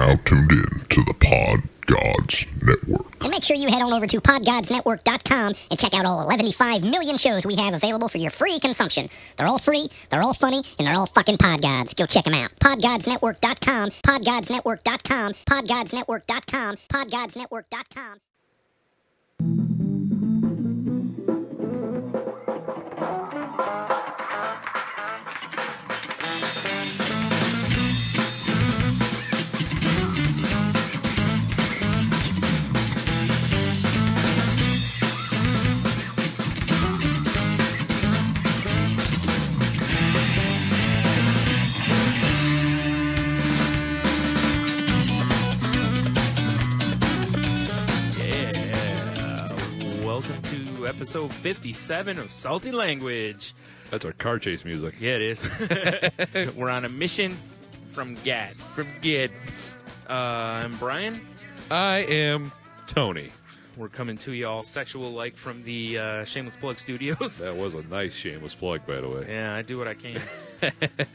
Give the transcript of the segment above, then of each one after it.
now tuned in to the Pod Gods Network. And make sure you head on over to podgodsnetwork.com and check out all 115 million shows we have available for your free consumption. They're all free, they're all funny, and they're all fucking Pod Gods. Go check them out. podgodsnetwork.com, podgodsnetwork.com, podgodsnetwork.com, podgodsnetwork.com. Welcome to episode 57 of Salty Language. That's our car chase music. Yeah, it is. We're on a mission from Gad. I'm Brian. I am Tony. We're coming to you all sexual-like from the Shameless Plug Studios. That was a nice shameless plug, by the way. Yeah, I do what I can.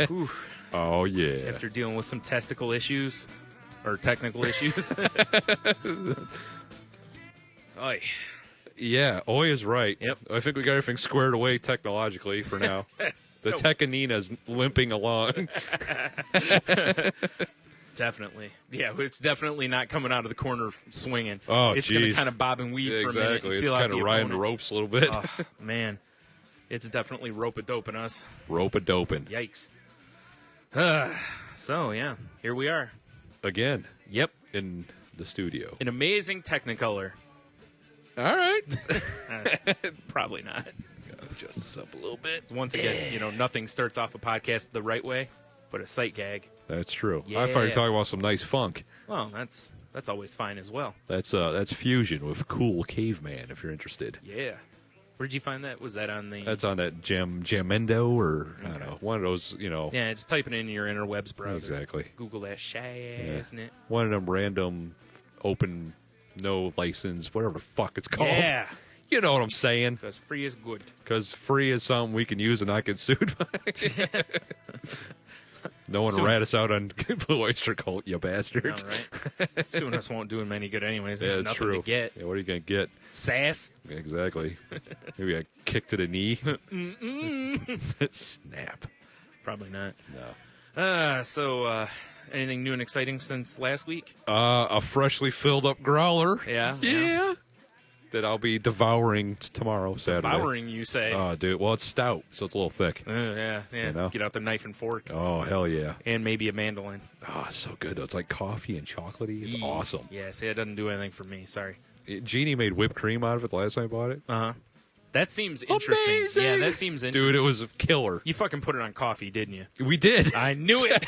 Whew. Oh, yeah. After dealing with some testicle issues, or technical issues. Oy. Yeah, Oi is right. Yep. I think we got everything squared away technologically for now. The Tekanina's limping along. Definitely. Yeah, it's definitely not coming out of the corner swinging. Oh, it's going to geez. kind of bob and weave for a minute. Exactly. And It's feel kind out of the riding the opponent. ropes a little bit. Oh, man. It's definitely rope-a-doping us. Rope-a-doping. Yikes. So, yeah, here we are. Again, Yep. in the studio. An amazing Technicolor. All right. Probably not. Gotta adjust this up a little bit. Once again, nothing starts off a podcast the right way, but a sight gag. That's true. Yeah. I thought you were talking about some nice funk. Well, that's always fine as well. That's fusion with Cool Caveman, if you're interested. Yeah. Where did you find that? Was that on the... That's on that Jamendo or, I don't know, one of those, Yeah, just type it in your interwebs browser. Exactly. Google that shit, isn't it? One of them random open, no license, whatever the fuck it's called. Yeah. You know what I'm saying? Because free is good. Because free is something we can use and not get sued by. No one Soon. rat us out on Blue Oyster Cult, you bastards. All right. Soon us won't do him any good anyways. Yeah, There's that's nothing true. to get. Yeah, what are you going to get? Sass. Exactly. Maybe a kick to the knee. Snap. Probably not. No. So, anything new and exciting since last week? A freshly filled up growler. Yeah. Yeah. That I'll be devouring tomorrow, Saturday. Devouring, you say? Oh, dude. Well, it's stout, so it's a little thick. Yeah. You know? Get out the knife and fork. Oh, hell yeah. And maybe a mandolin. Oh, it's so good, though. It's like coffee and chocolatey. It's awesome. Yeah, see, it doesn't do anything for me. Sorry. Jeannie made whipped cream out of it the last time I bought it. Uh-huh. That seems interesting. Amazing. Yeah, that seems interesting. Dude, it was a killer. You fucking put it on coffee, didn't you? We did. I knew it.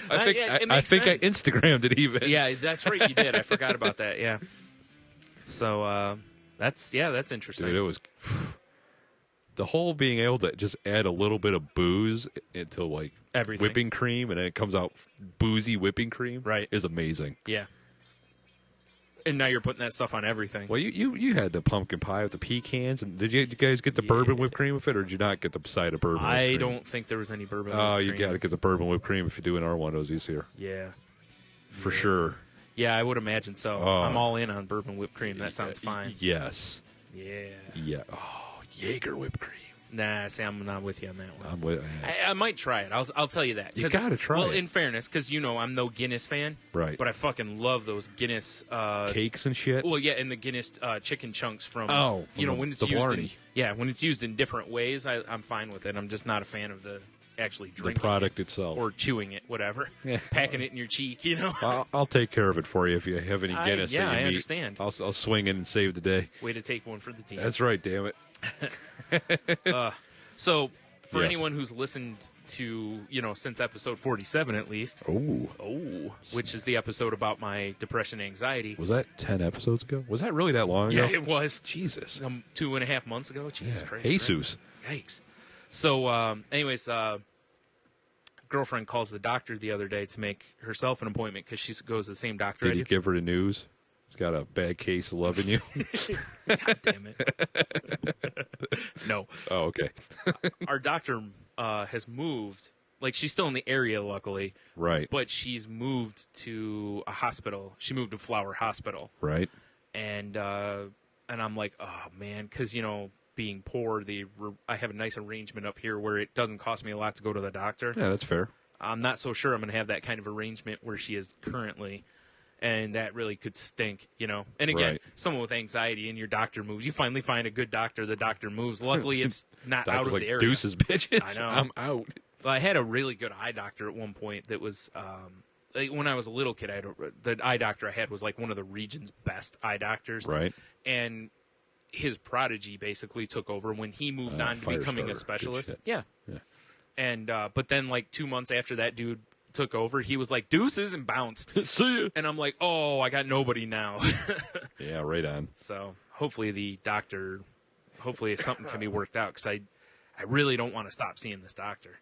I think I Instagrammed it even. Yeah, that's right. You did. I forgot about that. Yeah. So that's interesting. Dude, it was the whole being able to just add a little bit of booze into like Everything. whipping cream, and then it comes out boozy whipping cream. Right. Is amazing. Yeah. And now you're putting that stuff on everything. Well, you had the pumpkin pie with the pecans, and did you guys get the bourbon whipped cream with it, or did you not get the side of bourbon? I whipped cream? don't think there was any bourbon. Oh, whipped you cream. got to get the bourbon whipped cream if you're doing our one of those this year. Yeah. For sure. Yeah, I would imagine so. Oh. I'm all in on bourbon whipped cream. That sounds fine. Yes. Yeah. Yeah. Oh, Jaeger whipped cream. Nah, see, I'm not with you on that one. I'm with. I might try it. I'll tell you that. You gotta try Well, it. in fairness, because I'm no Guinness fan. Right. But I fucking love those Guinness Cakes and shit. Well, yeah, and the Guinness chicken chunks from. From when it's the used. Blarney. When it's used in different ways, I'm fine with it. I'm just not a fan of the actually The drinking product it itself. or chewing it, whatever. Yeah. Packing it in your cheek, I'll take care of it for you if you have any Guinness that you I meet. understand. I'll swing in and save the day. Way to take one for the team. That's right, damn it. So, for Yes. anyone who's listened to, since episode 47 at least, which is the episode about my depression and anxiety. Was that 10 episodes ago? Was that really that long ago? Yeah, it was. Jesus. 2.5 months ago. Jesus Christ. Jesus. Right? Yikes. So, girlfriend calls the doctor the other day to make herself an appointment because she goes to the same doctor Did I he do. give her the news? He's got a bad case of loving you. God damn it. No. Oh, okay. Our doctor has moved Like, she's still in the area, luckily. Right. But she's moved to a hospital. She moved to Flower Hospital. Right. And I'm like, oh, man, because, you know, being poor, I have a nice arrangement up here where it doesn't cost me a lot to go to the doctor. Yeah, that's fair. I'm not so sure I'm going to have that kind of arrangement where she is currently. And that really could stink, you know. And again, Right. someone with anxiety and your doctor moves. You finally find a good doctor. The doctor moves. Luckily, it's not out of like, the area. Deuces, bitches. I know. I'm out. Well, I had a really good eye doctor at one point that was, like when I was a little kid, the eye doctor I had was like one of the region's best eye doctors. Right. And his prodigy basically took over when he moved on to becoming a specialist. Yeah. And, but then like 2 months after that dude took over, he was like, deuces, and bounced. See ya. And I'm like, oh, I got nobody now. Yeah, right on. So hopefully something can be worked out, because I really don't want to stop seeing this doctor.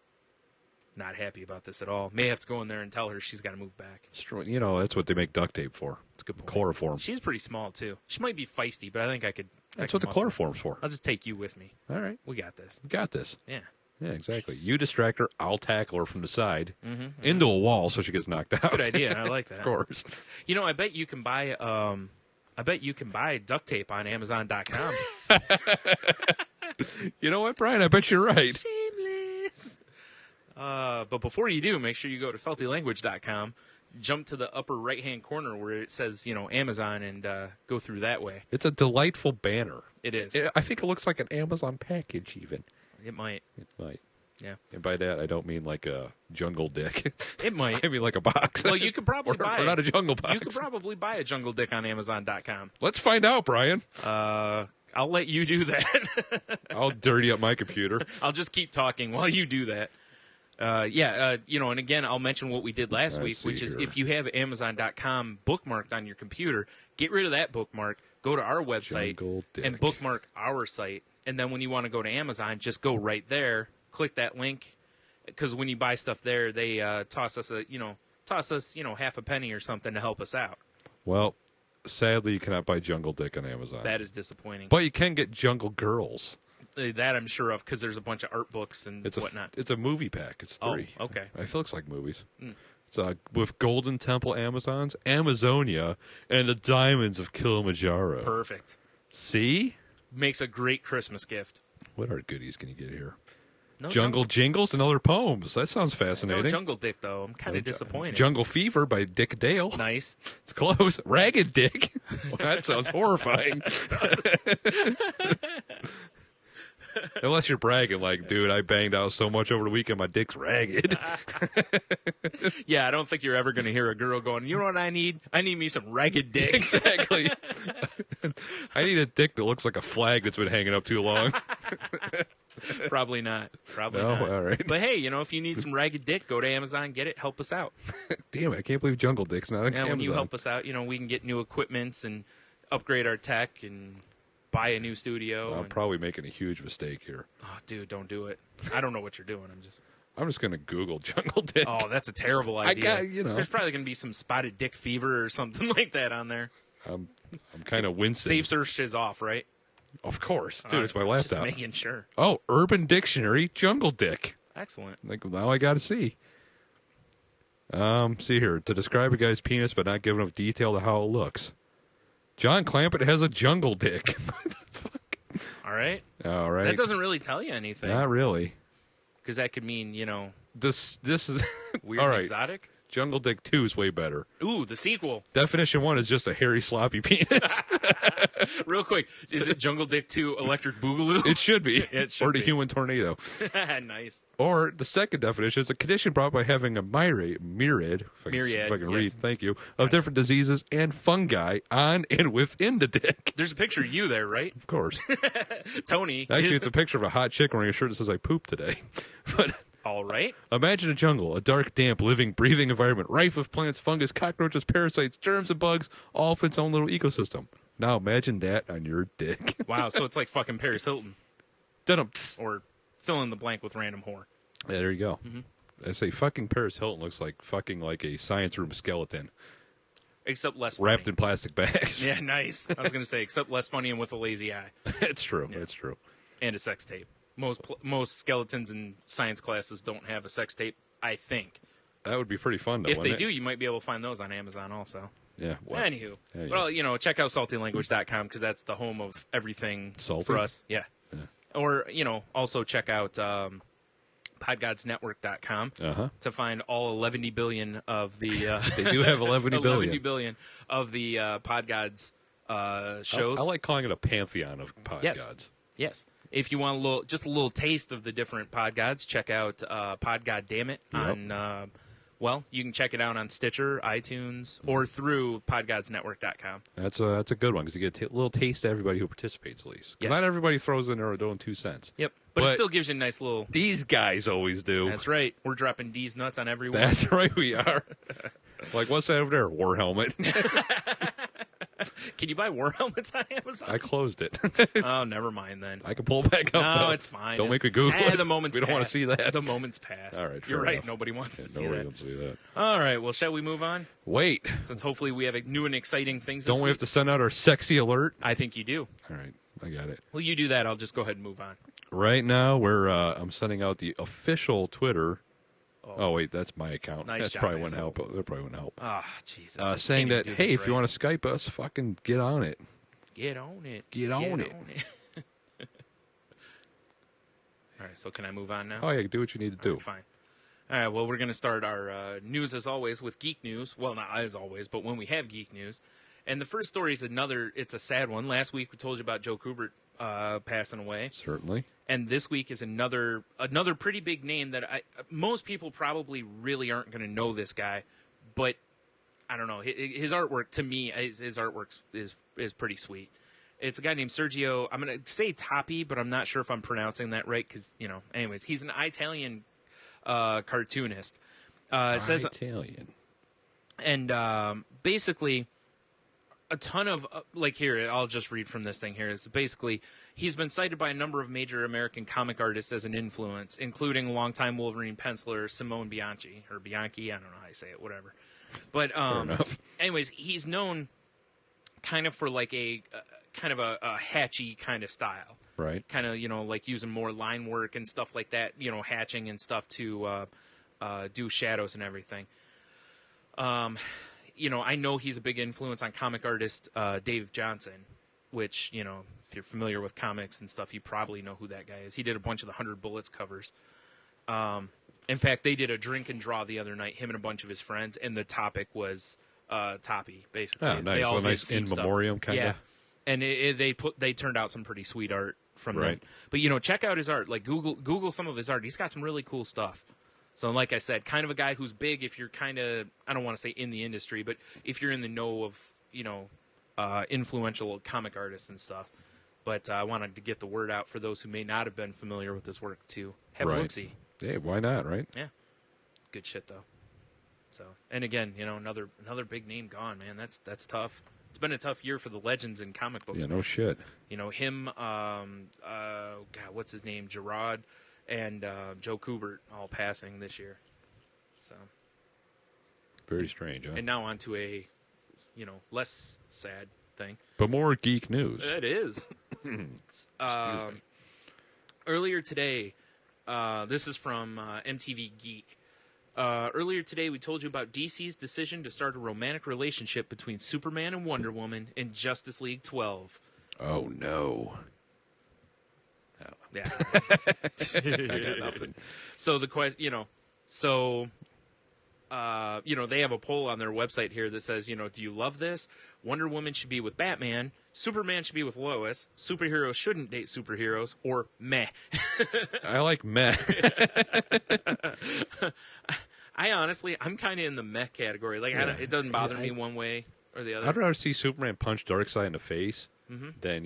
Not happy about this at all. May have to go in there and tell her she's got to move back. You know, that's what they make duct tape for. It's a good point. Chloroform. She's pretty small, too. She might be feisty, but I think I could. That's what the chloroform's for. I'll just take you with me. All right. We got this. You got this. Yeah. Yeah, exactly. You distract her, I'll tackle her from the side Mm-hmm. into a wall so she gets knocked out. Good idea. I like that. Of course. You know, I bet you can buy duct tape on Amazon.com. You know what, Brian? I bet you're right. Shameless. But before you do, make sure you go to saltylanguage.com, jump to the upper right-hand corner where it says, you know, Amazon, and go through that way. It's a delightful banner. It is. I think it looks like an Amazon package, even. It might. It might. Yeah. And by that, I don't mean like a jungle dick. It might. I mean like a box. Well, you could probably buy or it. not a jungle box. You could probably buy a jungle dick on Amazon.com. Let's find out, Brian. I'll let you do that. I'll dirty up my computer. I'll just keep talking while you do that. You know, and again, I'll mention what we did last week, which is if you have Amazon.com bookmarked on your computer, get rid of that bookmark, go to our website, and bookmark our site. And then when you want to go to Amazon, just go right there, click that link, because when you buy stuff there, they toss us half a penny or something to help us out. Well, sadly, you cannot buy Jungle Dick on Amazon. That is disappointing. But you can get Jungle Girls. That I'm sure of, because there's a bunch of art books and whatnot. It's a movie pack. It's 3. Oh, okay. It looks like movies. It's with Golden Temple Amazons, Amazonia, and the Diamonds of Kilimanjaro. Perfect. See? Makes a great Christmas gift. What art goodies can you get here? No Jungle Jingles and Other Poems. That sounds fascinating. No Jungle Dick, though. I'm kind of disappointed. Jungle Fever by Dick Dale. Nice. It's close. Ragged Dick. Well, that sounds horrifying. Unless you're bragging like, dude, I banged out so much over the weekend, my dick's ragged. Yeah, I don't think you're ever going to hear a girl going, you know what I need? I need me some ragged dick. Exactly. I need a dick that looks like a flag that's been hanging up too long. Probably not. Probably No? not. All right. But hey, you know, if you need some ragged dick, go to Amazon, get it, help us out. Damn it, I can't believe Jungle Dick's not on Yeah, Amazon. when you help us out, you know, we can get new equipments and upgrade our tech and buy a new studio. I'm probably making a huge mistake here. Oh, dude, don't do it. I don't know what you're doing. I'm just going to Google Jungle Dick. Oh, that's a terrible idea. There's probably going to be some spotted dick fever or something like that on there. I'm kind of wincing. Safe search is off, right? Of course. Dude, it's my laptop. Just making sure. Oh, Urban Dictionary, Jungle Dick. Excellent. Like, now I got to see. See here. To describe a guy's penis but not give enough detail to how it looks. John Clampett has a jungle dick. What the fuck? All right. All right. That doesn't really tell you anything. Not really. Because that could mean, you know, This is weird all and right. exotic. Jungle Dick 2 is way better. Ooh, the sequel. Definition 1 is just a hairy, sloppy penis. Real quick, is it Jungle Dick 2 Electric Boogaloo? It should be. It should or the be. human tornado. Nice. Or the second definition is a condition brought by having a myriad, if I can read, yes. thank you, of different diseases and fungi on and within the dick. There's a picture of you there, right? Of course. Tony. Actually, it's a picture of a hot chick wearing a shirt that says, I pooped today. But all right. imagine a jungle, a dark, damp, living, breathing environment, rife with plants, fungus, cockroaches, parasites, germs, and bugs, all for its own little ecosystem. Now imagine that on your dick. Wow, so it's like fucking Paris Hilton. Dun-dum. Or fill in the blank with random whore. Yeah, there you go. Mm-hmm. I say fucking Paris Hilton looks like fucking like a science room skeleton Except less wrapped funny. in plastic bags. Yeah, nice. I was going to say, except less funny and with a lazy eye. It's true. Yeah. It's true. And a sex tape. Most skeletons in science classes don't have a sex tape I think. That would be pretty fun, though. If they wouldn't do, you might be able to find those on Amazon also. it? Yeah. Well, Anywho, yeah. well, check out saltylanguage.com because that's the home of everything Salty? for us. Yeah. Yeah. Or, also check out podgodsnetwork.com to find all 11 billion of the... They do have 11 billion. 11 billion of the Podgods shows. I like calling it a pantheon of podgods. Yes. If you want a little taste of the different Podgods, check out Podgoddamit on... you can check it out on Stitcher, iTunes, or through podgodsnetwork.com. That's a good one because you get a little taste of everybody who participates at least. Because not everybody throws in their own 2 cents. Yep, but it still gives you a nice little... These guys always do. That's right. We're dropping D's nuts on everyone. That's right, we are. Like, what's that over there? War helmet. Can you buy war helmets on Amazon? I closed it. Oh, never mind then. I can pull it back up. No, though. it's fine. Don't make me Google it. The moment's We don't want to see that. The moment's passed. All right, you're fair right. enough. Nobody wants to see nobody that. wants to see that. All right. Well, shall we move on? Wait. Since hopefully we have new and exciting things. Don't we have to send out our sexy alert? I think you do. All right, I got it. Well, you do that. I'll just go ahead and move on. Right now, I'm sending out the official Twitter. Oh wait, that's my account. Nice That job, probably wouldn't Hazel. help. That probably wouldn't help. Ah, Jesus. Saying that, hey, if you want to Skype us, fucking get on it. Get on it. Get on it. All right, so can I move on now? Oh yeah, do what you need to do. All right, fine. All right, well, we're going to start our news, as always, with geek news. Well, not as always, but when we have geek news. And the first story is it's a sad one. Last week we told you about Joe Kubert passing away. Certainly. And this week is another pretty big name that most people probably really aren't going to know this guy. But, I don't know, his artwork, to me, his artwork is pretty sweet. It's a guy named Sergio, I'm going to say Tappi, but I'm not sure if I'm pronouncing that right because, anyways, he's an Italian cartoonist. It says Italian. And basically, a ton of here. I'll just read from this thing here. Is basically he's been cited by a number of major American comic artists as an influence, including longtime Wolverine penciler Simone Bianchi or Bianchi. I don't know how you say it. Whatever. But anyways, he's known kind of for like a kind of a hatchy kind of style. Right. Kind of, like using more line work and stuff like that, hatching and stuff to do shadows and everything. I know he's a big influence on comic artist Dave Johnson, which, if you're familiar with comics and stuff, you probably know who that guy is. He did a bunch of the 100 Bullets covers. In fact, they did a drink and draw the other night, him and a bunch of his friends, and the topic was Tappi, basically. Oh, nice. They all Well, did nice theme in stuff. memoriam kind of. Yeah. And they turned out some pretty sweet art from Right. them. But check out his art. Like Google some of his art. He's got some really cool stuff. So like I said, kind of a guy who's big if you're kind of, I don't want to say in the industry, but if you're in the know of influential comic artists and stuff. But I wanted to get the word out for those who may not have been familiar with his work to have a look-see. Hey, why not, right? Yeah. Good shit though. So, and again, another big name gone, man. That's tough. It's been a tough year for the legends in comic books. Yeah, man. no shit. Him, God, what's his name? Gerard and Joe Kubert all passing this year. So Very strange, huh? and now on to a, less sad thing. But more geek news. It is. Earlier today, this is from MTV Geek. Earlier today, we told you about DC's decision to start a romantic relationship between Superman and Wonder Woman in Justice League 12. Oh, no. Yeah. I got nothing. So the question, they have a poll on their website here that says, do you love this? Wonder Woman should be with Batman. Superman should be with Lois. Superheroes shouldn't date superheroes. Or meh. I like meh. I honestly, I'm kind of in the meh category. Like, it doesn't bother me one way or the other. I'd rather see Superman punch Darkseid in the face than,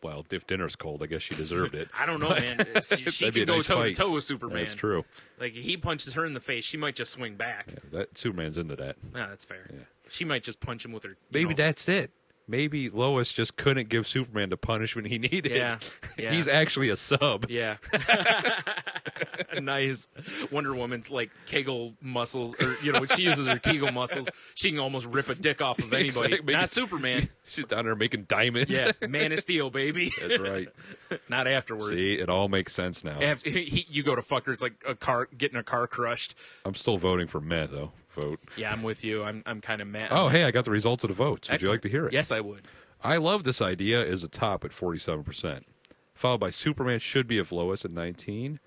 well, if dinner's cold, I guess she deserved it. I don't know, man. She can go toe-to-toe with Superman. That's true. Like, he punches her in the face, she might just swing back. Yeah, Superman's into that. Yeah, that's fair. Yeah. She might just punch him with her... Maybe that's it. maybe Lois just couldn't give Superman the punishment he needed. Yeah. He's actually a sub. Yeah. Nice. Wonder Woman's like Kegel muscles, or when she uses her Kegel muscles, she can almost rip a dick off of anybody. Exactly. Not Superman. She's down there making diamonds. Yeah, Man of Steel, baby. That's right. Not afterwards. See, it all makes sense now. You go to fucker, it's like getting a car crushed. I'm still voting for meh, though. Vote. Yeah, I'm with you. I'm kind of mad. Oh, hey, I got the results of the votes. Would you like to hear it? Yes, I would. I love this idea is a top at 47%. Followed by Superman should be of Lois at 19.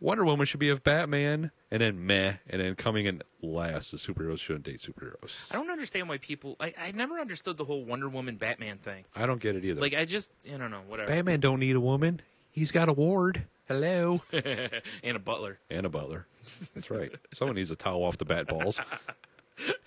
Wonder Woman should be of Batman, and then meh, and then coming in last, the superheroes shouldn't date superheroes. I don't understand why people... I never understood the whole Wonder Woman Batman thing. I don't get it either. Like, I don't know, whatever. Batman don't need a woman. He's got a ward. Hello. And a butler. And a butler. That's right. Someone needs to towel off the bat balls.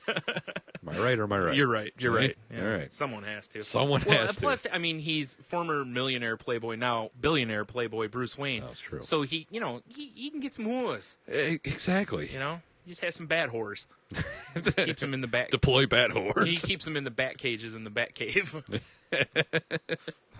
Am I right or am I right? You're right. You're right. Yeah. All right. Someone has to. Someone has to. Plus, I mean, he's former millionaire playboy, now billionaire playboy Bruce Wayne. That's true. So he can get some whores. Exactly. He just has some bad whores. Just keeps them in the back. Deploy bat whores. He keeps them in the bat cages in the bat cave.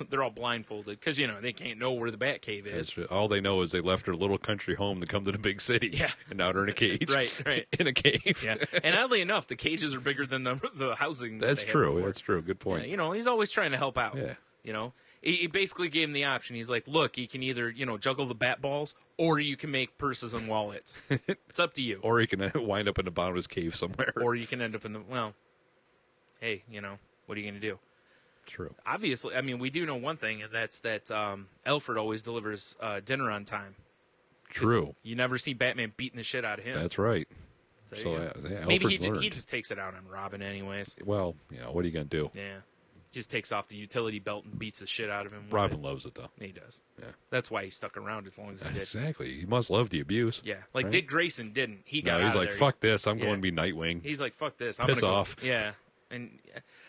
They're all blindfolded because they can't know where the bat cave is. All they know is they left their little country home to come to the big city. Yeah, and now they're in a cage. Right. In a cave. Yeah, and oddly enough, the cages are bigger than the housing. That's true. That's true. Good point. Yeah, he's always trying to help out. Yeah. He basically gave him the option. He's like, look, you can either juggle the bat balls, or you can make purses and wallets. It's up to you. Or he can wind up in the bottom of his cave somewhere. Or you can end up in hey, what are you going to do? True. Obviously, I mean, we do know one thing, and that's that Alfred always delivers dinner on time. True. You never see Batman beating the shit out of him. That's right. So maybe he just takes it out on Robin anyways. Well, what are you going to do? Yeah. Just takes off the utility belt and beats the shit out of him. Robin loves it, though. He does. Yeah. That's why he stuck around as long as he did. Exactly. He must love the abuse. Yeah. Like, right? Dick Grayson didn't. He got he's out of like, there. fuck this. I'm going to be Nightwing. He's like, fuck this. I'm Piss gonna off. Go. Yeah. And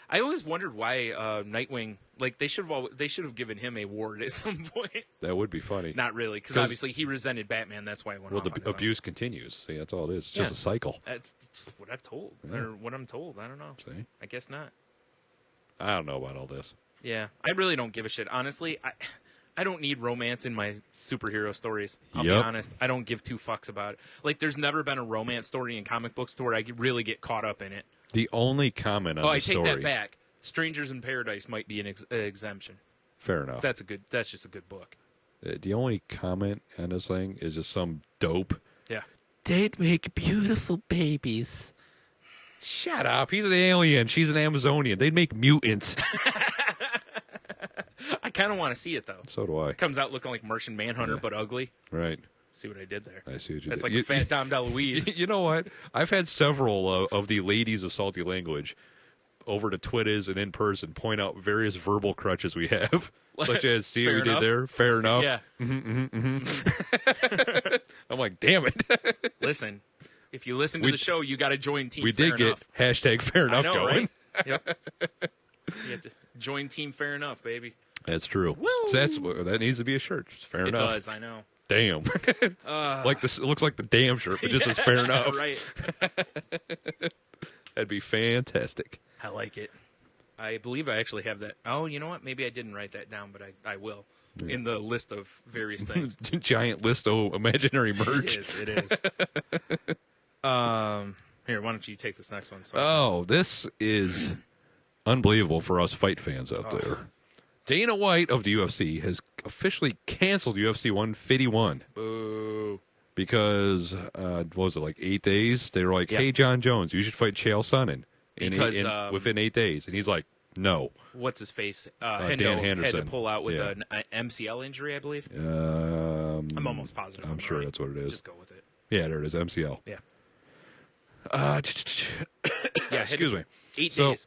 I always wondered why Nightwing, like, they should have given him a ward at some point. That would be funny. Not really, because obviously he resented Batman. That's why he went off on the abuse continues. See, that's all it is. It's just a cycle. That's what I've told. Yeah. Or what I'm told. I don't know. See? I guess not. I don't know about all this. Yeah, I really don't give a shit. Honestly, I don't need romance in my superhero stories. I'll be honest. I don't give two fucks about it. Like, there's never been a romance story in comic books to where I really get caught up in it. The only comment on the story... I take that back. Strangers in Paradise might be an exemption. Fair enough. That's just a good book. The only comment on this thing is just some dope. Yeah. They'd make beautiful babies. Shut up. He's an alien. She's an Amazonian. They'd make mutants. I kind of want to see it, though. So do I. Comes out looking like Martian Manhunter, but ugly. Right. See what I did there? I see what you That's did. like a fat Dom DeLuise. You know what? I've had several of the ladies of Salty Language over to Twitters and in person point out various verbal crutches we have. Such as, see what we did there? Fair enough. Yeah. I'm like, damn it. Listen, if you listen to the show, you got to join Team Fair Enough. We did get hashtag Fair Enough going. Right? Yep. You have to join Team Fair Enough, baby. That's true. So that needs to be a shirt. It's fair enough. It does, I know. Damn. Like this, it looks like the damn shirt, but just as fair enough. Right. That'd be fantastic. I like it. I believe I actually have that. Oh, you know what? Maybe I didn't write that down, but I will. Yeah. In the list of various things. Giant list of imaginary merch. It is. Here, why don't you take this next one? This is unbelievable for us fight fans out there. Dana White of the UFC has officially canceled UFC 151. Boo. Because, what was it, like 8 days? They were like, hey, John Jones, you should fight Chael Sonnen within 8 days. And he's like, no. What's his face? Dan Henderson. Had to pull out with an MCL injury, I believe. I'm almost positive. I'm sure that's what it is. Just go with it. Yeah, there it is, MCL. Yeah. Excuse me. 8 days.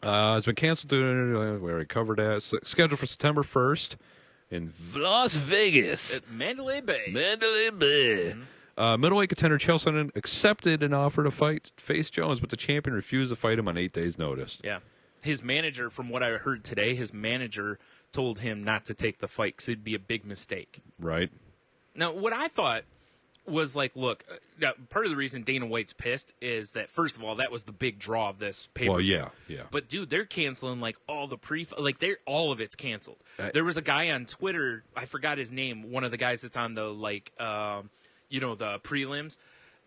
It's been canceled. We already covered that. Scheduled for September 1st in Las Vegas. At Mandalay Bay. Middleweight contender Chael Sonnen accepted an offer to face Jones, but the champion refused to fight him on 8 days' notice. Yeah. His manager, from what I heard today, told him not to take the fight because it'd be a big mistake. Right. Now, what I thought was like, look, now, part of the reason Dana White's pissed is that, first of all, that was the big draw of this paper. Well, yeah. But dude, they're canceling like all the all of it's canceled. There was a guy on Twitter, I forgot his name, one of the guys that's on the the prelims,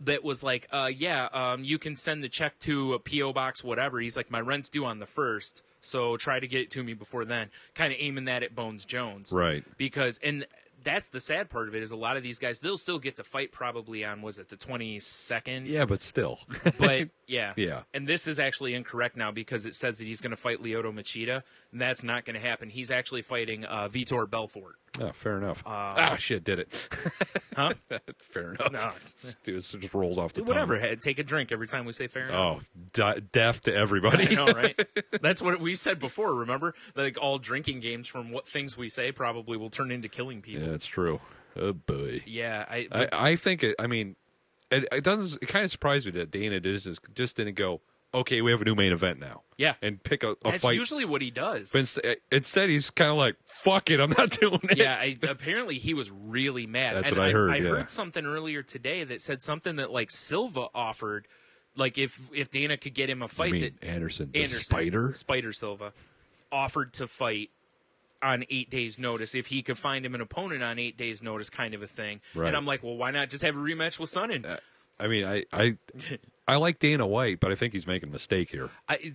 that was like, you can send the check to a PO box, whatever. He's like, my rent's due on the 1st, so try to get it to me before then. Kind of aiming that at Bones Jones, right? Because that's the sad part of it, is a lot of these guys, they'll still get to fight probably on, was it the 22nd? Yeah, but still. But, yeah. Yeah. And this is actually incorrect now because it says that he's going to fight Lyoto Machida, and that's not going to happen. He's actually fighting Vitor Belfort. Oh, fair enough. Shit, did it. Huh? Fair enough. No. Dude, it just rolls off the tongue. Whatever. Take a drink every time we say fair enough. Oh, deaf to everybody. I know, right? That's what we said before, remember? Like, all drinking games from what things we say probably will turn into killing people. Yeah, that's true. Oh, boy. Yeah. I think it, I mean, it kind of surprised me that Dana just didn't go, okay, we have a new main event now. Yeah. And pick a That's fight. usually what he does. But instead, he's kind of like, fuck it, I'm not doing it. Yeah, apparently he was really mad. That's what I heard, I yeah. heard something earlier today that said something that, like, Silva offered, like, if Dana could get him a fight. You mean Anderson, the Spider? Spider Silva offered to fight on 8 days' notice if he could find him an opponent on 8 days' notice, kind of a thing. Right. And I'm like, well, why not just have a rematch with Sonnen? I mean, I like Dana White, but I think he's making a mistake here.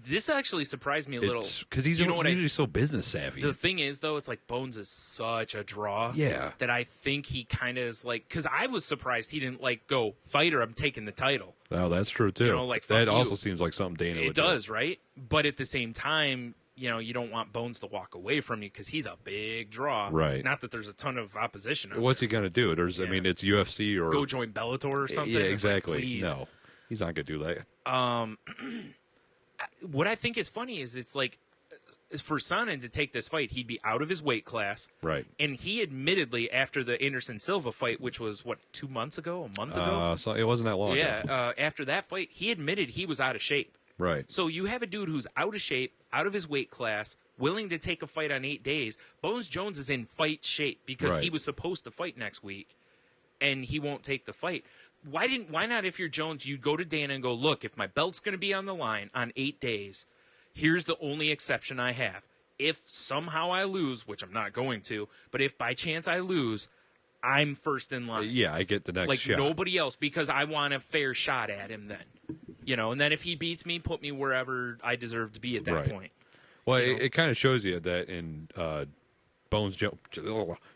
This actually surprised me a little. Because he's usually so business savvy. The thing is, though, it's like Bones is such a draw. Yeah. That I think he kind of is like, because I was surprised he didn't like go, fighter, I'm taking the title. Oh, that's true, too. You know, like, that fuck also you. seems like something Dana would It does, right? But at the same time, you know, you don't want Bones to walk away from you because he's a big draw. Right. Not that there's a ton of opposition. What's he going to do? I mean, it's UFC or... Go join Bellator or something? Yeah, exactly. Like, please. No, he's not going to do that. What I think is funny is it's like, for Sonnen to take this fight, he'd be out of his weight class. Right. And he admittedly, after the Anderson Silva fight, which was, what, 2 months ago? A month ago? So it wasn't that long ago. Yeah. After that fight, he admitted he was out of shape. Right. So you have a dude who's out of shape, out of his weight class, willing to take a fight on 8 days. Bones Jones is in fight shape because he was supposed to fight next week, and he won't take the fight. Why not, if you're Jones, you go to Dana and go, look, if my belt's going to be on the line on 8 days, here's the only exception I have. If somehow I lose, which I'm not going to, but if by chance I lose, I'm first in line. Yeah, I get the next shot. Like nobody else, because I want a fair shot at him then. You know, and then if he beats me, put me wherever I deserve to be at that point. Well, it kind of shows you that in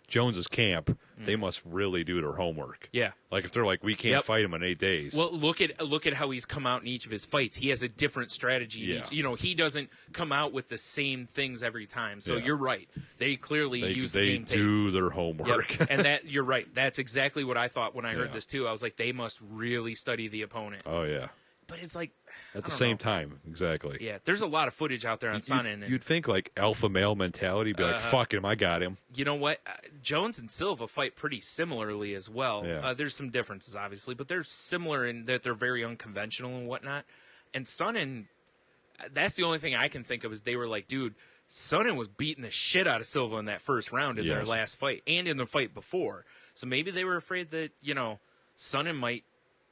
Jones's camp, they must really do their homework. Yeah. Like if they're like, we can't fight him in 8 days. Well, look at how he's come out in each of his fights. He has a different strategy. Yeah. You know, he doesn't come out with the same things every time. So you're right. They clearly use the game tape. They do their homework. Yep. And you're right. That's exactly what I thought when I heard this too. I was like, they must really study the opponent. Oh yeah. But it's like at the same time, exactly. Yeah, there's a lot of footage out there on Sonnen. You'd think like alpha male mentality, be like, "Fuck him, I got him." You know what? Jones and Silva fight pretty similarly as well. Yeah. There's some differences, obviously, but they're similar in that they're very unconventional and whatnot. And Sonnen, that's the only thing I can think of is they were like, dude, Sonnen was beating the shit out of Silva in that first round in their last fight and in the fight before. So maybe they were afraid that, you know, Sonnen might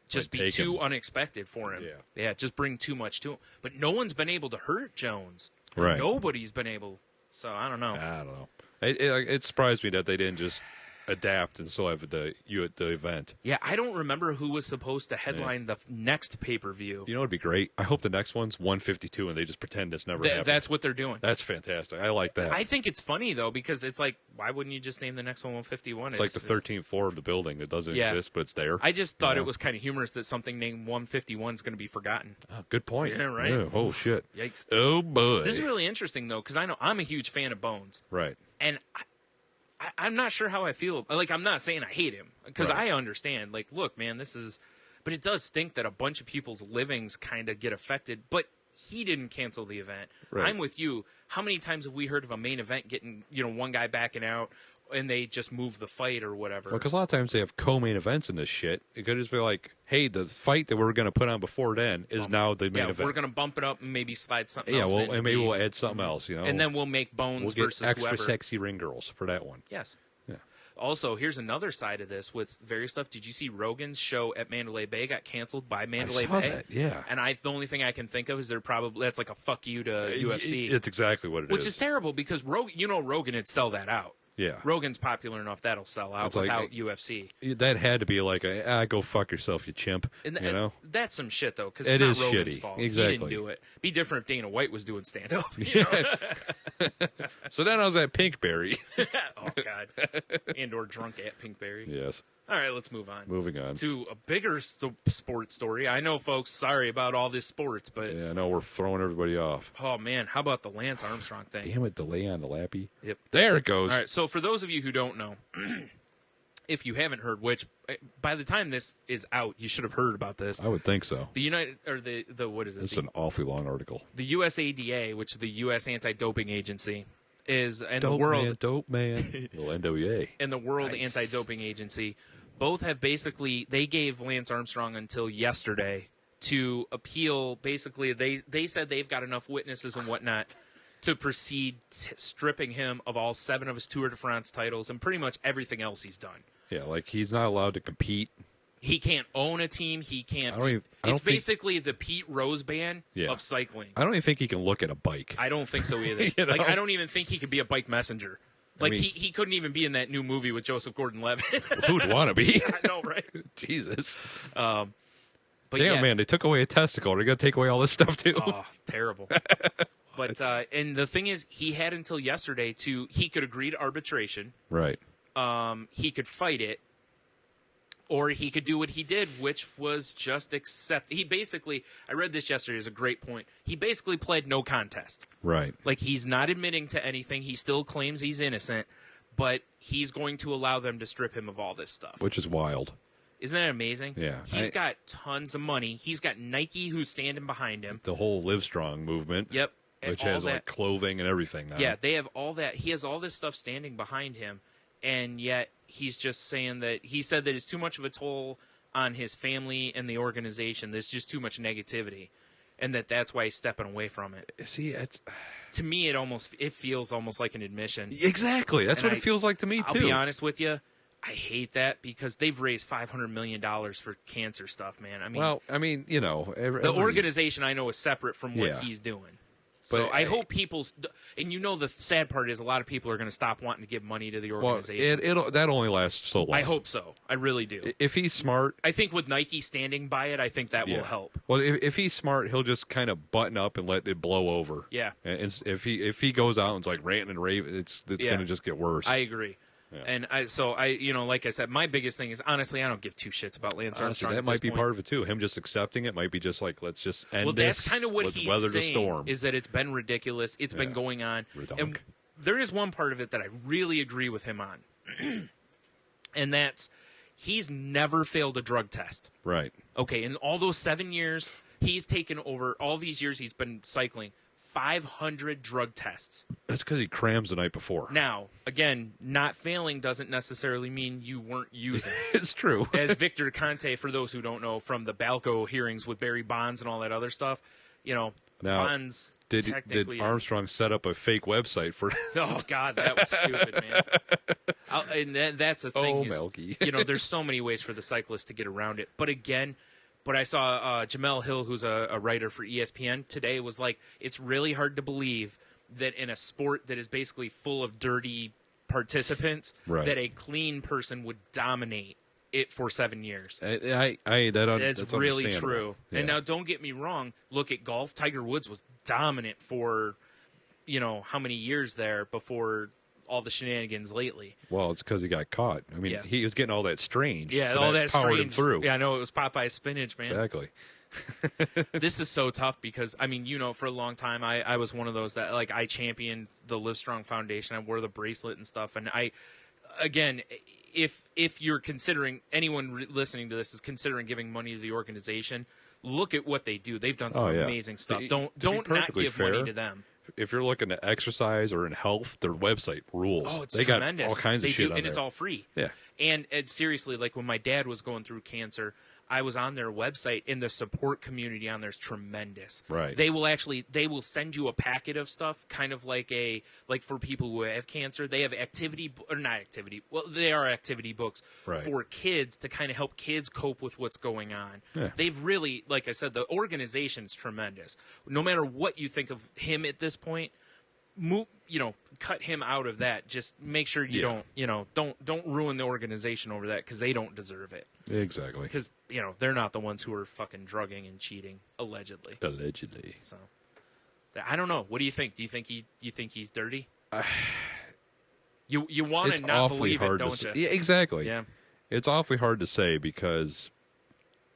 just be too unexpected for him. Yeah, just bring too much to him. But no one's been able to hurt Jones. Right. Nobody's been able. So I don't know. I don't know. It surprised me that they didn't just adapt and still have the event. Yeah, I don't remember who was supposed to headline the next pay-per-view. You know, it'd be great. I hope the next one's 152 and they just pretend it's never happened. That's what they're doing. That's fantastic. I like that. I think it's funny, though, because it's like, why wouldn't you just name the next one 151? It's like the 13th floor of the building. It doesn't exist, but it's there. I just thought it was kind of humorous that something named 151 is going to be forgotten. Oh, good point. Yeah, right? Yeah, oh, shit. Yikes. Oh, boy. This is really interesting, though, because I know I'm a huge fan of Bones. Right. And I'm not sure how I feel. Like, I'm not saying I hate him, because I understand. Like, look, man, this is... But it does stink that a bunch of people's livings kind of get affected. But he didn't cancel the event. Right. I'm with you. How many times have we heard of a main event getting, you know, one guy backing out, and they just move the fight or whatever? Well, because a lot of times they have co-main events in this shit. It could just be like, hey, the fight that we're going to put on before then is now the main event. We're going to bump it up and maybe slide something else. else Yeah, and maybe we'll add something else, you know. And then we'll make Bones we'll get versus extra whoever. sexy ring girls for that one. Yes. Yeah. Also, here's another side of this with various stuff. Did you see Rogan's show at Mandalay Bay got canceled by Mandalay Bay? That, yeah. And the only thing I can think of is that's like a fuck you to UFC. It's exactly what it is. Which is terrible because Rogan would sell that out. Yeah. Rogan's popular enough that'll sell out without UFC. That had to be like go fuck yourself, you chimp. And that's some shit though, because it it's is not Rogan's shitty. fault. Exactly. He didn't do it. Be different if Dana White was doing stand up. So then I was at Pinkberry. Oh God. And/or drunk at Pinkberry. Yes. All right, let's move on. Moving on to a bigger sports story. I know, folks. Sorry about all this sports, but yeah, I know we're throwing everybody off. Oh man, how about the Lance Armstrong thing? Damn it, delay on the lappy. Yep, there it goes. All right, so for those of you who don't know, if you haven't heard, which by the time this is out, you should have heard about this. I would think so. The what is it? It's an awfully long article. The USADA, which is the U.S. Anti-Doping Agency, is dope man. Little NWA. And the World Anti-Doping Agency both have they gave Lance Armstrong until yesterday to appeal. Basically, they said they've got enough witnesses and whatnot to proceed stripping him of all 7 of his Tour de France titles and pretty much everything else he's done. Yeah, like he's not allowed to compete. He can't own a team. He can't. It's basically the Pete Rose band of cycling. I don't even think he can look at a bike. I don't think so either. I don't even think he could be a bike messenger. He couldn't even be in that new movie with Joseph Gordon-Levitt. Who'd want to be? I know, right? Jesus. But damn, man, they took away a testicle. They're going to take away all this stuff, too. Oh, terrible. But and the thing is, he had until yesterday he could agree to arbitration. Right. He could fight it, or he could do what he did, which was just accept. He basically, I read this yesterday, is a great point. He basically pled no contest. Right. Like, he's not admitting to anything. He still claims he's innocent, but he's going to allow them to strip him of all this stuff. Which is wild. Isn't that amazing? Yeah. He's got tons of money. He's got Nike who's standing behind him. The whole Livestrong movement. Yep. Which has like clothing and everything now. Yeah, they have all that. He has all this stuff standing behind him, and yet he's just saying that he said that it's too much of a toll on his family and the organization. There's just too much negativity, and that's why he's stepping away from it. See, to me, it feels almost like an admission. Exactly. That's what it feels like to me, too. I'll be honest with you. I hate that because they've raised $500 million for cancer stuff, man. The organization I know is separate from what he's doing. So I hope and the sad part is a lot of people are going to stop wanting to give money to the organization. Well, that only lasts so long. I hope so. I really do. If he's smart, I think with Nike standing by it, I think that will help. Well, if he's smart, he'll just kind of button up and let it blow over. Yeah. And if he goes out and's like ranting and raving, it's going to just get worse. I agree. Yeah. And like I said, my biggest thing is, honestly, I don't give 2 shits about Lance Armstrong. That might be part of it, too. Him just accepting it might be just like, let's just end this. Well, that's kind of what let's he's weather saying, the storm. Is that it's been ridiculous. It's been going on. Redonk. And there is one part of it that I really agree with him on. And that's, he's never failed a drug test. Right. Okay, in all those 7 years, he's taken over, all these years he's been cycling, 500 drug tests. That's because he crams the night before. Now, again, not failing doesn't necessarily mean you weren't using. It's true. As Victor Conte, for those who don't know, from the Balco hearings with Barry Bonds and all that other stuff, now, Bonds did Armstrong set up a fake website for? Oh God, that was stupid, man. And that's the thing. Melky. There's so many ways for the cyclist to get around it. But again. But I saw Jamel Hill, who's a writer for ESPN today, was like, it's really hard to believe that in a sport that is basically full of dirty participants, that a clean person would dominate it for 7 years. That's really true. Yeah. And now, don't get me wrong. Look at golf. Tiger Woods was dominant for, how many years there before all the shenanigans lately. Well, it's because he got caught. I mean, he was getting all that strange. Yeah, so all that powered strange. Him through. Yeah, I know, it was Popeye's spinach, man. Exactly. This is so tough because, for a long time, I was one of those that, I championed the Livestrong Foundation. I wore the bracelet and stuff. And again, if you're considering, anyone listening to this is considering giving money to the organization, look at what they do. They've done some amazing stuff. Don't not give money to them. If you're looking to exercise or in health, their website rules. Oh, it's they tremendous. Got all kinds of shit on and there. It's all free. Yeah. And seriously, like when my dad was going through cancer, I was on their website, and the support community on there is tremendous. Right. They will send you a packet of stuff, kind of like for people who have cancer. They have they are activity books for kids to kind of help kids cope with what's going on. Yeah. They've really, like I said, the organization's tremendous. No matter what you think of him at this point, cut him out of that. Just make sure you don't ruin the organization over that, because they don't deserve it. Exactly. Because they're not the ones who are fucking drugging and cheating allegedly. So I don't know. What do you think? Do you think he's dirty? You want to not believe it, don't you? Yeah, exactly. Yeah. It's awfully hard to say because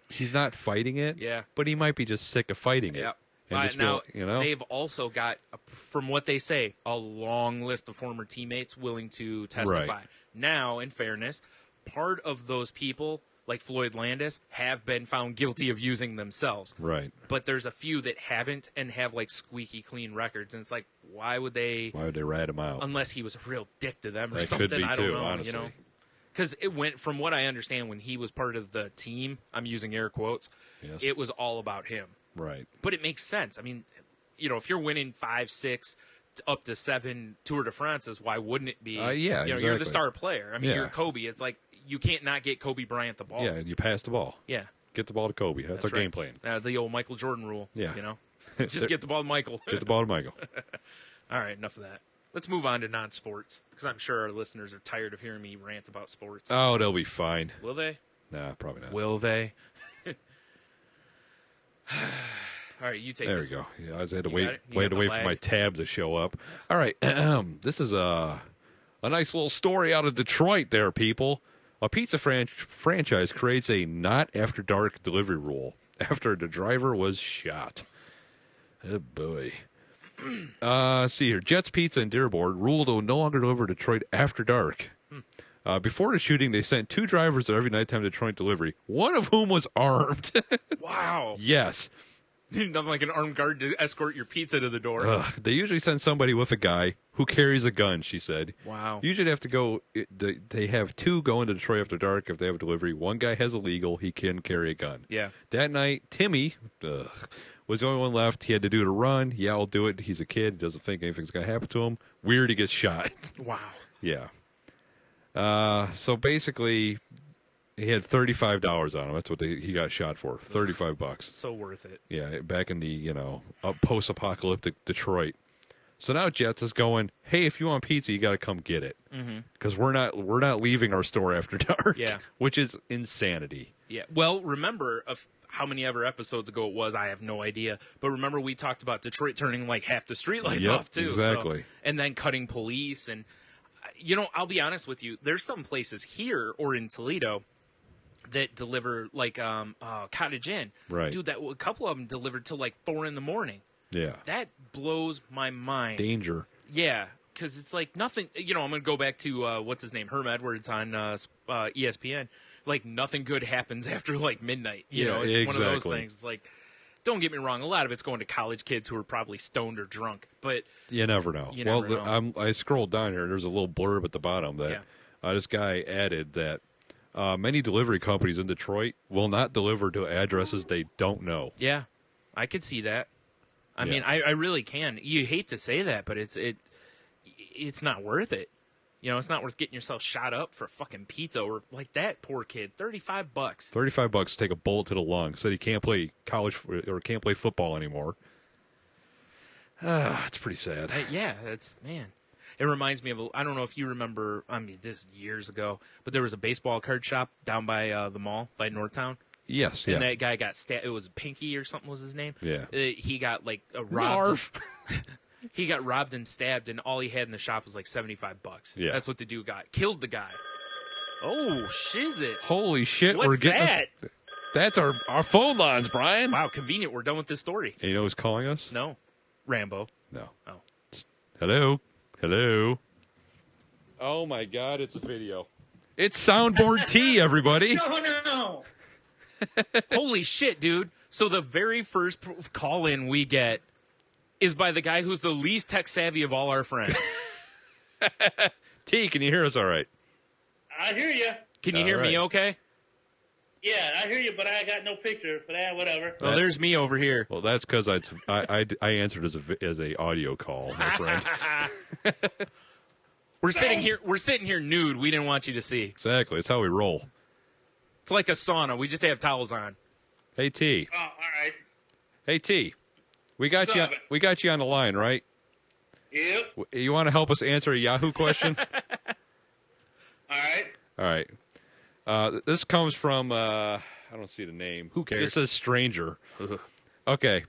he's not fighting it. Yeah. But he might be just sick of fighting it. Yeah. And just now, feel, they've also got, from what they say, a long list of former teammates willing to testify. Right. Now, in fairness, part of those people, like Floyd Landis, have been found guilty of using themselves. Right. But there's a few that haven't and have, like, squeaky clean records. And it's like, why would they rat him out? Unless he was a real dick to them or that something. Could be I don't too, know, honestly. Because it went, from what I understand, when he was part of the team, I'm using air quotes, it was all about him. Right. But it makes sense. I mean, if you're winning 5, 6, up to 7 Tour de France's, why wouldn't it be? Exactly. You're the star player. I mean, you're Kobe. It's like you can't not get Kobe Bryant the ball. Yeah, you pass the ball. Yeah. Get the ball to Kobe. That's our right. game plan. The old Michael Jordan rule. Yeah. Just get the ball to Michael. Get the ball to Michael. All right, enough of that. Let's move on to non-sports, because I'm sure our listeners are tired of hearing me rant about sports. Oh, they'll be fine. Will they? Nah, probably not. Will they? All right, you take there this. There we go. Yeah, I had to wait for my tab to show up. All right, this is a nice little story out of Detroit there, people. A pizza franchise creates a not after dark delivery rule after the driver was shot. Oh, boy. See here. Jets Pizza in Dearborn ruled it will no longer deliver Detroit after dark. Before the shooting, they sent 2 drivers at every nighttime Detroit delivery, one of whom was armed. Wow. Yes. Nothing like an armed guard to escort your pizza to the door. They usually send somebody with a guy who carries a gun, she said. Wow. Usually they have to go, they have 2 go into Detroit after dark if they have a delivery. One guy has a legal, he can carry a gun. Yeah. That night, Timmy was the only one left. He had to do it to run. Yeah, I'll do it. He's a kid. He doesn't think anything's going to happen to him. Weird, he gets shot. Wow. Yeah. So basically, he had $35 on him. That's what he got shot for. $35. So worth it. Yeah, back in the post-apocalyptic Detroit. So now Jets is going, hey, if you want pizza, you got to come get it, because we're not leaving our store after dark. Yeah, which is insanity. Yeah. Well, remember how many ever episodes ago it was? I have no idea. But remember, we talked about Detroit turning like half the streetlights off too. Exactly. So, and then cutting police, and I'll be honest with you. There's some places here or in Toledo that deliver like Cottage Inn. Right. Dude, a couple of them delivered till like 4 a.m. Yeah. That blows my mind. Danger. Yeah, because it's like nothing. I'm going to go back to what's his name, Herm Edwards on ESPN. Like nothing good happens after like midnight. It's exactly. one of those things. It's like, don't get me wrong, a lot of it's going to college kids who are probably stoned or drunk, but you never know. I scrolled down here. There's a little blurb at the bottom that this guy added that many delivery companies in Detroit will not deliver to addresses they don't know. Yeah, I could see that. I mean, I really can. You hate to say that, but it's not worth it. It's not worth getting yourself shot up for fucking pizza or like that poor kid. $35. $35 to take a bullet to the lung. Said he can't play college or can't play football anymore. It's pretty sad. Man. It reminds me of, I don't know if you remember, I mean, this years ago, but there was a baseball card shop down by the mall, by Northtown. Yes, and that guy got stabbed. It was Pinky or something was his name. Yeah. He got like robbed. He got robbed and stabbed, and all he had in the shop was like $75. Yeah. That's what the dude got. Killed the guy. Oh, shizzit. Holy shit. What's that? That's our phone lines, Brian. Wow, convenient. We're done with this story. And you know who's calling us? No. Rambo. No. Oh. Hello? Hello? Oh, my God, it's a video. It's Soundboard T, everybody. No. Holy shit, dude. So the very first call-in we get is by the guy who's the least tech-savvy of all our friends. T, can you hear us all right? I hear you. Can you hear me okay? Yeah, I hear you, but I got no picture. But whatever. Well, there's me over here. Well, that's because I answered as a audio call, my friend. We're sitting here nude. We didn't want you to see. Exactly. It's how we roll. It's like a sauna. We just have towels on. Hey T. Oh, all right. Hey T. We got What's you. up? We got you on the line, right? Yep. You want to help us answer a Yahoo question? All right. All right. This comes from I don't see the name. Who cares? It says stranger. Okay.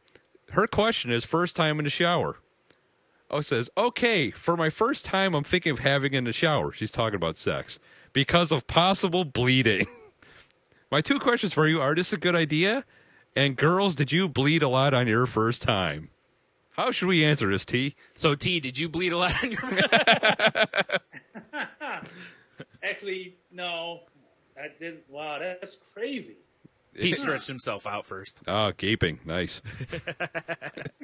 Her question is first time in the shower. Oh, it says, okay, for my first time, I'm thinking of having in the shower. She's talking about sex. Because of possible bleeding. My two questions for you are, this a good idea? And girls, did you bleed a lot on your first time? How should we answer this, T? So, T, did you bleed a lot on your Actually, no. I didn't. Wow, that's crazy. He stretched himself out first. Oh, gaping. Nice.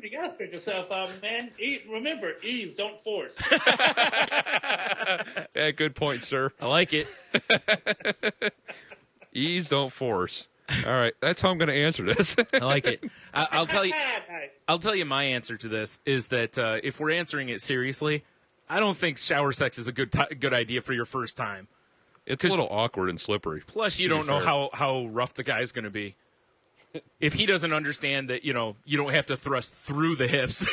You gotta pick yourself out, man. Remember, ease, don't force. Yeah, good point, sir. I like it. Ease, don't force. All right, that's how I'm going to answer this. I like it. I'll tell you. I'll tell you my answer to this is that if we're answering it seriously, I don't think shower sex is a good idea for your first time. It's a little awkward and slippery. Plus, you don't know how rough the guy's going to be. If he doesn't understand that, you don't have to thrust through the hips,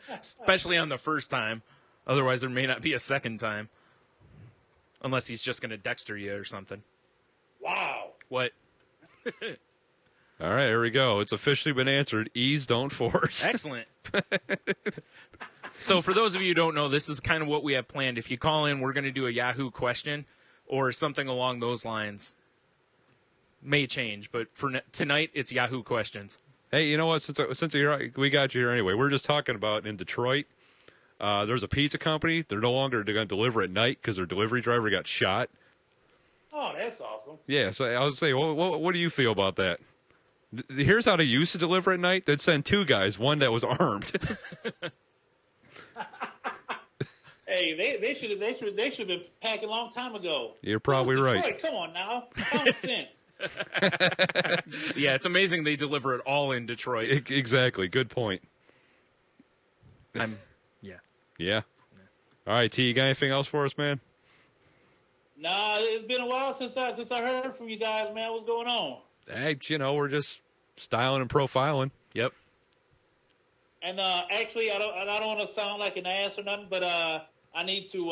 especially on the first time. Otherwise, there may not be a second time, unless he's just going to Dexter you or something. Wow. What? All right, here we go. It's officially been answered. Ease, don't force. Excellent. So for those of you who don't know, this is kind of what we have planned. If you call in, we're going to do a Yahoo question or something along those lines. May change, but for tonight, it's Yahoo questions. Hey, you know what? Since we got you here anyway, we're just talking about in Detroit. There's a pizza company. They're no longer going to deliver at night because their delivery driver got shot. Oh, that's awesome. Yeah, so I was saying, what do you feel about that? Here's how they used to deliver at night. They'd send two guys, one that was armed. Hey, they should have been packing a long time ago. You're probably right. Come on now, common sense. Yeah, it's amazing they deliver it all in Detroit. Exactly. Good point. Yeah. All right, T, you got anything else for us, man? Nah, it's been a while since I heard from you guys, man. What's going on? Hey, we're just styling and profiling. Yep. And actually, I don't want to sound like an ass or nothing, but I need to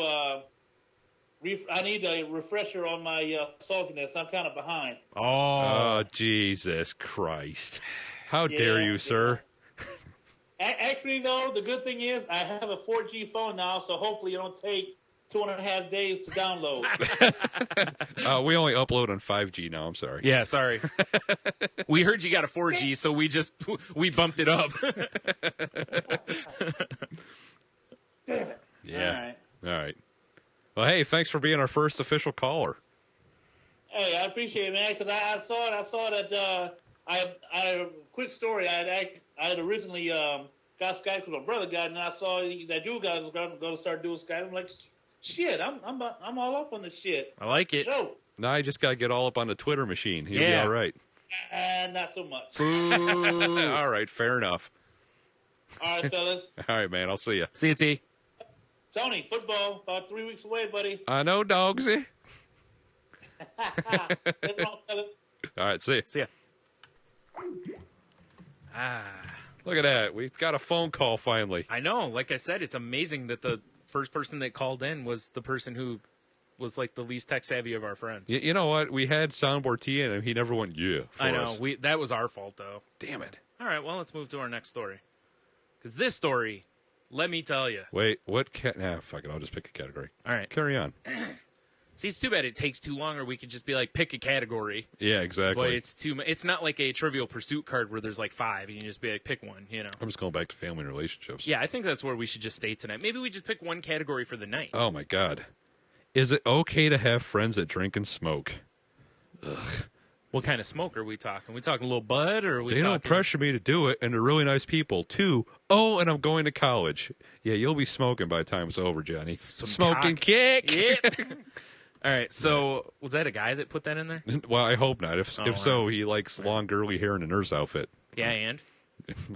I need a refresher on my saltiness. I'm kind of behind. Oh, Jesus Christ! How dare you, sir? Actually, though, the good thing is I have a 4G phone now, so hopefully it don't take 2.5 days to download. We only upload on 5G now. I'm sorry. Yeah, sorry. We heard you got a 4G, so we bumped it up. Damn it. Yeah. All right. Well, hey, thanks for being our first official caller. Hey, I appreciate it, man, because I saw that quick story. I had originally got Skype because my brother got it, and I saw that you guys was going to start doing Skype. I'm like, shit, I'm all up on this shit. I like it. So, Now I just got to get all up on the Twitter machine. He'll be all right. not so much. Boo. All right, fair enough. All right, fellas. All right, man, I'll see you. See you, T. Tony, football, about 3 weeks away, buddy. I know, dogsy. Get wrong, fellas. All right, see you. See ya. Look at that. We've got a phone call finally. I know. Like I said, it's amazing that the first person that called in was the person who was like the least tech savvy of our friends. You know what? We had Soundboard T in, and he never went for I know. us. That was our fault, though. Damn it. All right, well, let's move to our next story. Because this story, let me tell you. Wait, what? Fuck it. I'll just pick a category. All right. Carry on. See, it's too bad it takes too long, or we could just be like, pick a category. Yeah, exactly. But it's not like a Trivial Pursuit card where there's like 5. You can just be like, pick one, I'm just going back to family and relationships. Yeah, I think that's where we should just stay tonight. Maybe we just pick one category for the night. Oh, my God. Is it okay to have friends that drink and smoke? Ugh. What kind of smoke are we talking? We talking a little bud, or are we They don't pressure me to do it, and they're really nice people, too. Oh, and I'm going to college. Yeah, you'll be smoking by the time it's over, Johnny. Some Smoking cock. kick. Yep. All right, so was that a guy that put that in there? Well, I hope not. If wow. so, he likes long, girly hair in a nurse outfit. Yeah, and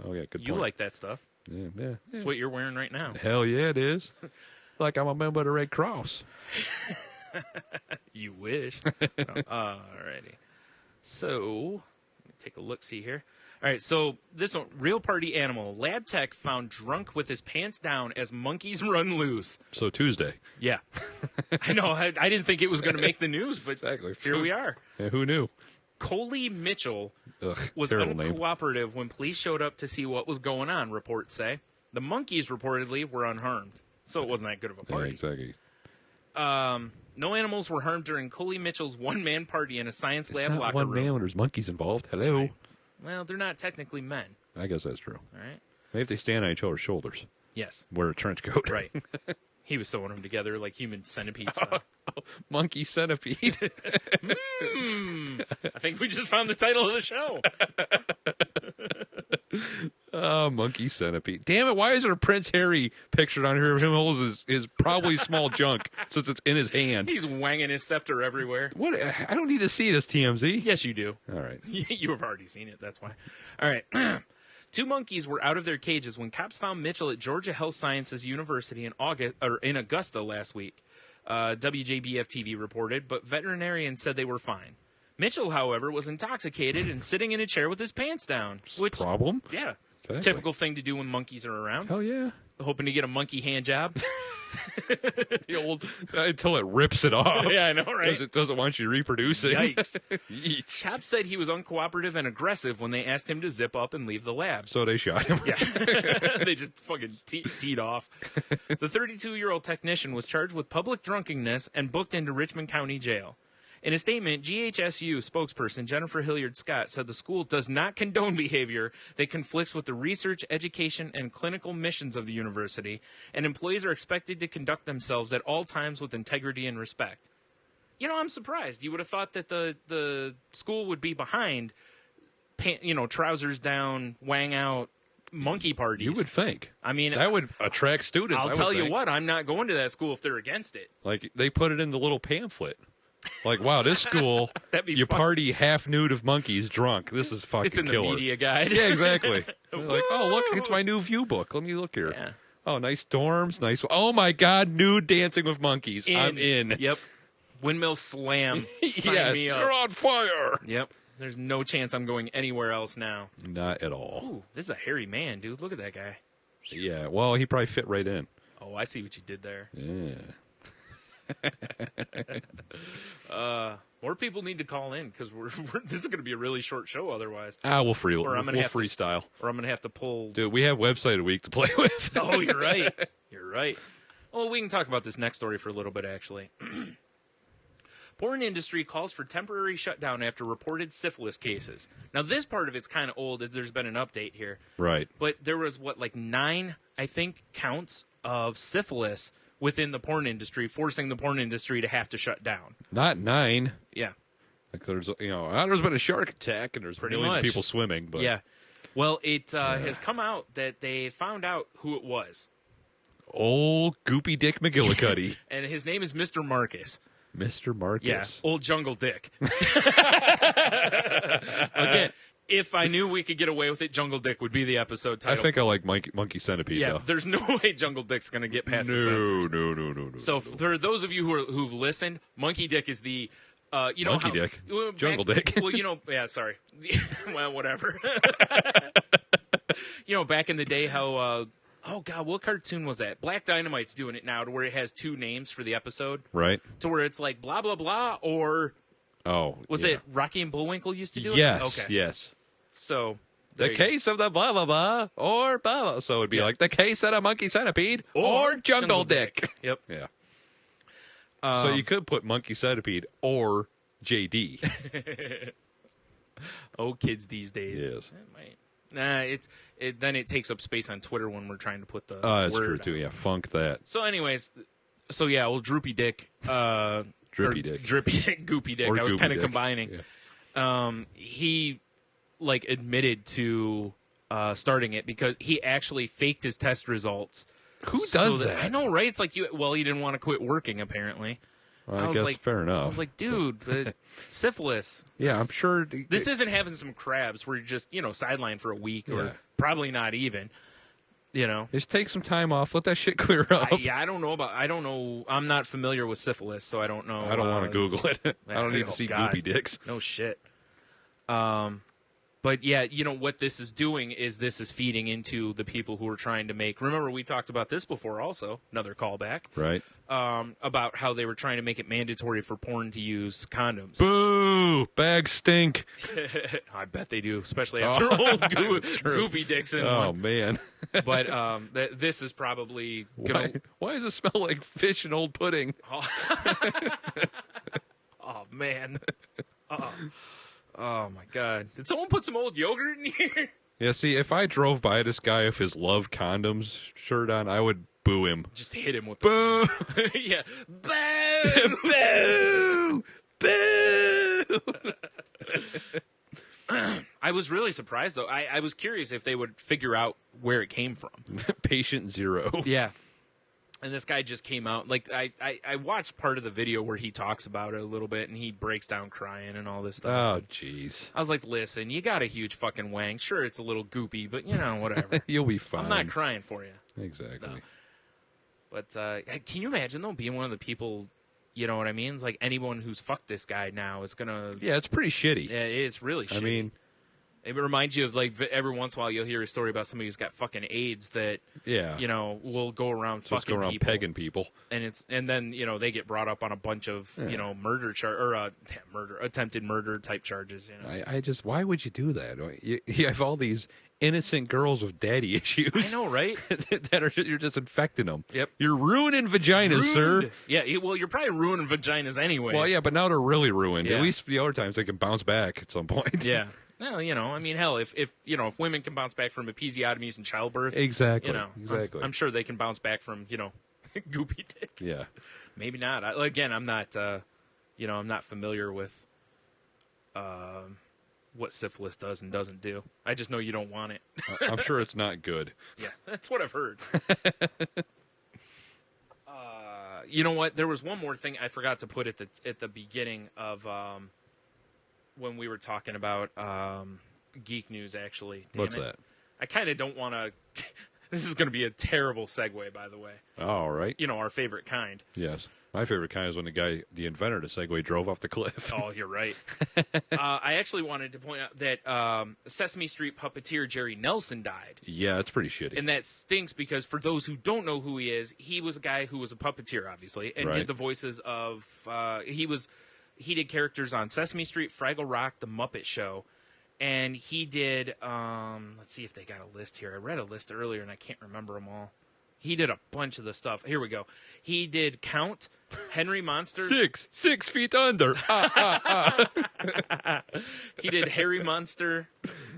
Oh, yeah, good you point. like that stuff. Yeah. It's what you're wearing right now. Hell yeah, it is. Like I'm a member of the Red Cross. You wish. Alrighty. So, let me take a look-see here. All right, so this one, real party animal. Lab tech found drunk with his pants down as monkeys run loose. So Tuesday. Yeah. I know. I didn't think it was going to make the news, but Exactly. here we are. Yeah, who knew? Coley Mitchell Ugh, was terrible name. uncooperative when police showed up to see what was going on, reports say. The monkeys reportedly were unharmed, so it wasn't that good of a Yeah, party. exactly. No animals were harmed during Coley Mitchell's one-man party in a science It's lab not locker one room. man when there's monkeys involved. Hello. Well, they're not technically men, I guess that's true. all right? Maybe if they stand on each other's shoulders, Yes, wear a trench coat. right. He was sewing them together like human centipede style. Monkey centipede. I think we just found the title of the show. Oh, monkey centipede. Damn it, why is there a Prince Harry pictured on here of him holds his probably small junk since it's in his hand? He's wanging his scepter everywhere. What? I don't need to see this, TMZ. Yes, you do. All right. You have already seen it, that's why. All right. 2 monkeys were out of their cages when cops found Mitchell at Georgia Health Sciences University in Augusta last week. WJBF-TV reported, but veterinarians said they were fine. Mitchell, however, was intoxicated and sitting in a chair with his pants down. Which, Problem? yeah, Exactly. typical thing to do when monkeys are around. Hell yeah. Hoping to get a monkey hand job. The old until it rips it off. Yeah, I know, right? Because it doesn't want you reproducing. Yikes. Yeesh. Cops said he was uncooperative and aggressive when they asked him to zip up and leave the lab. So they shot him. Yeah. They just fucking teed off. The 32-year-old technician was charged with public drunkenness and booked into Richmond County Jail. In a statement, GHSU spokesperson Jennifer Hilliard Scott said the school does not condone behavior that conflicts with the research, education, and clinical missions of the university, and employees are expected to conduct themselves at all times with integrity and respect. You know, I'm surprised. You would have thought that the school would be behind, trousers down, wang out, monkey parties. You would think. I mean, that would attract students. I'll tell you what, I'm not going to that school if they're against it. Like, they put it in the little pamphlet. Like, wow, this school, That'd be you fun. party half nude of monkeys drunk. This is fucking It's in the killer. media guide. Yeah, exactly. Like, oh, look, it's my new view book. Let me look here. Yeah. Oh, nice dorms, nice. Oh, my God, nude dancing with monkeys. I'm in. Yep. Windmill slam. Sign Yes, me up. you're on fire. Yep. There's no chance I'm going anywhere else now. Not at all. Ooh, this is a hairy man, dude. Look at that guy. Yeah, well, he probably fit right in. Oh, I see what you did there. Yeah. More people need to call in because this is going to be a really short show otherwise. We'll Or I'm we'll gonna have to- freestyle. Or I'm going to have to pull. Dude, we have website a week to play with. Oh, you're right. You're right. Well, we can talk about this next story for a little bit, actually. Porn industry calls for temporary shutdown after reported syphilis cases. Now, this part of it's kind of old. There's been an update here. Right. But there was, 9, I think, counts of syphilis within the porn industry, forcing the porn industry to have to shut down. Not 9. Yeah. Like there's been a shark attack and there's Pretty millions much. of people swimming. But Yeah. Well, it has come out that they found out who it was. old goopy Dick McGillicuddy, And his name is Mr. Marcus. Mr. Marcus. Yeah, old Jungle Dick. Again, if I knew we could get away with it, Jungle Dick would be the episode title. I think I like Monkey Centipede. Yeah, though. there's no way Jungle Dick's going to get past the censors. No. So for those of you who've listened, Monkey Dick is the Monkey Dick. Jungle Dick. Well, yeah, sorry. Well, whatever. Back in the day, how oh god, what cartoon was that? Black Dynamite's doing it now, to where it has 2 names for the episode, Right. to where it's like blah blah blah, or Oh, was yeah. it Rocky and Bullwinkle used to do Yes. it? Okay, Yes. so The there you go. case of the blah blah blah or blah blah. So it'd be like the case of a Monkey Centipede or Jungle Dick. Yep. Yeah. So you could put Monkey Centipede or JD. Oh, kids these days. Yes. It might. Nah, then it takes up space on Twitter when we're trying to put the That's word true too. out. Yeah, funk that. So, anyways, old Droopy Dick, Drippy or Dick. Drippy Dick, Goopy Dick. Or I was Goopy kind of Dick. combining. Yeah. He admitted to starting it because he actually faked his test results. Who does so that? I know, right? It's like he didn't want to quit working apparently. Well, I guess like, fair enough. I was like, dude, but syphilis. Yeah, I'm sure. This isn't having some crabs where you're just, sidelined for a week or Yeah. probably not even. Just take some time off. Let that shit clear up. I don't know. I'm not familiar with syphilis, so I don't know. I don't want to Google it. I don't need to see God. goopy dicks. No shit. But yeah, what this is doing is this is feeding into the people who are trying to make. Remember, we talked about this before. Also, another callback. Right. About how they were trying to make it mandatory for porn to use condoms. Boo! Bags stink. I bet they do, especially after old goopy dicks in Oh one. man. But this is probably gonna. Why does it smell like fish and old pudding? Oh man. Oh my God! Did someone put some old yogurt in here? Yeah. See, if I drove by this guy with his "Love Condoms" shirt on, I would boo him. Just hit him with Boo! yeah. Boo! Boo! I was really surprised though. I was curious if they would figure out where it came from. Patient zero. Yeah. And this guy just came out. Like I watched part of the video where he talks about it a little bit, and he breaks down crying and all this stuff. Oh, jeez. I was like, listen, you got a huge fucking wang. Sure, it's a little goopy, but whatever. You'll be fine. I'm not crying for you. Exactly. No. But can you imagine though being one of the people? You know what I mean? It's like anyone who's fucked this guy now is gonna. Yeah, it's pretty shitty. Yeah, it's really shitty. I mean, it reminds you of like every once in a while you'll hear a story about somebody who's got fucking AIDS that yeah, will go around just fucking go around people, pegging people, and then they get brought up on a bunch of murder attempted murder type charges. I just why would you do that? You have all these innocent girls with daddy issues. I know, right? You're just infecting them. Yep. You're ruining vaginas, sir. Yeah, well, you're probably ruining vaginas anyway. Well, yeah, but now they're really ruined. Yeah. At least the other times they can bounce back at some point. Yeah. Well, I mean, hell, if women can bounce back from episiotomies and childbirth, Exactly. Exactly. I'm sure they can bounce back from goopy dick. Yeah. Maybe not. I'm not I'm not familiar with what syphilis does and doesn't do. I just know you don't want it. I'm sure it's not good. Yeah, that's what I've heard. You know what? There was one more thing I forgot to put at the beginning of when we were talking about geek news. Actually, What's that? I kind of don't want to. This is going to be a terrible segue, by the way. All right. Our favorite kind. Yes. My favorite kind is when the inventor of the Segway drove off the cliff. Oh, you're right. I actually wanted to point out that Sesame Street puppeteer Jerry Nelson died. Yeah, it's pretty shitty. And that stinks because for those who don't know who he is, he was a guy who was a puppeteer, obviously, and did the voices of he did characters on Sesame Street, Fraggle Rock, The Muppet Show, and he did let's see if they got a list here. I read a list earlier and I can't remember them all. He did a bunch of the stuff. Here we go. He did Count, Henry Monster. 6 feet under. He did Harry Monster.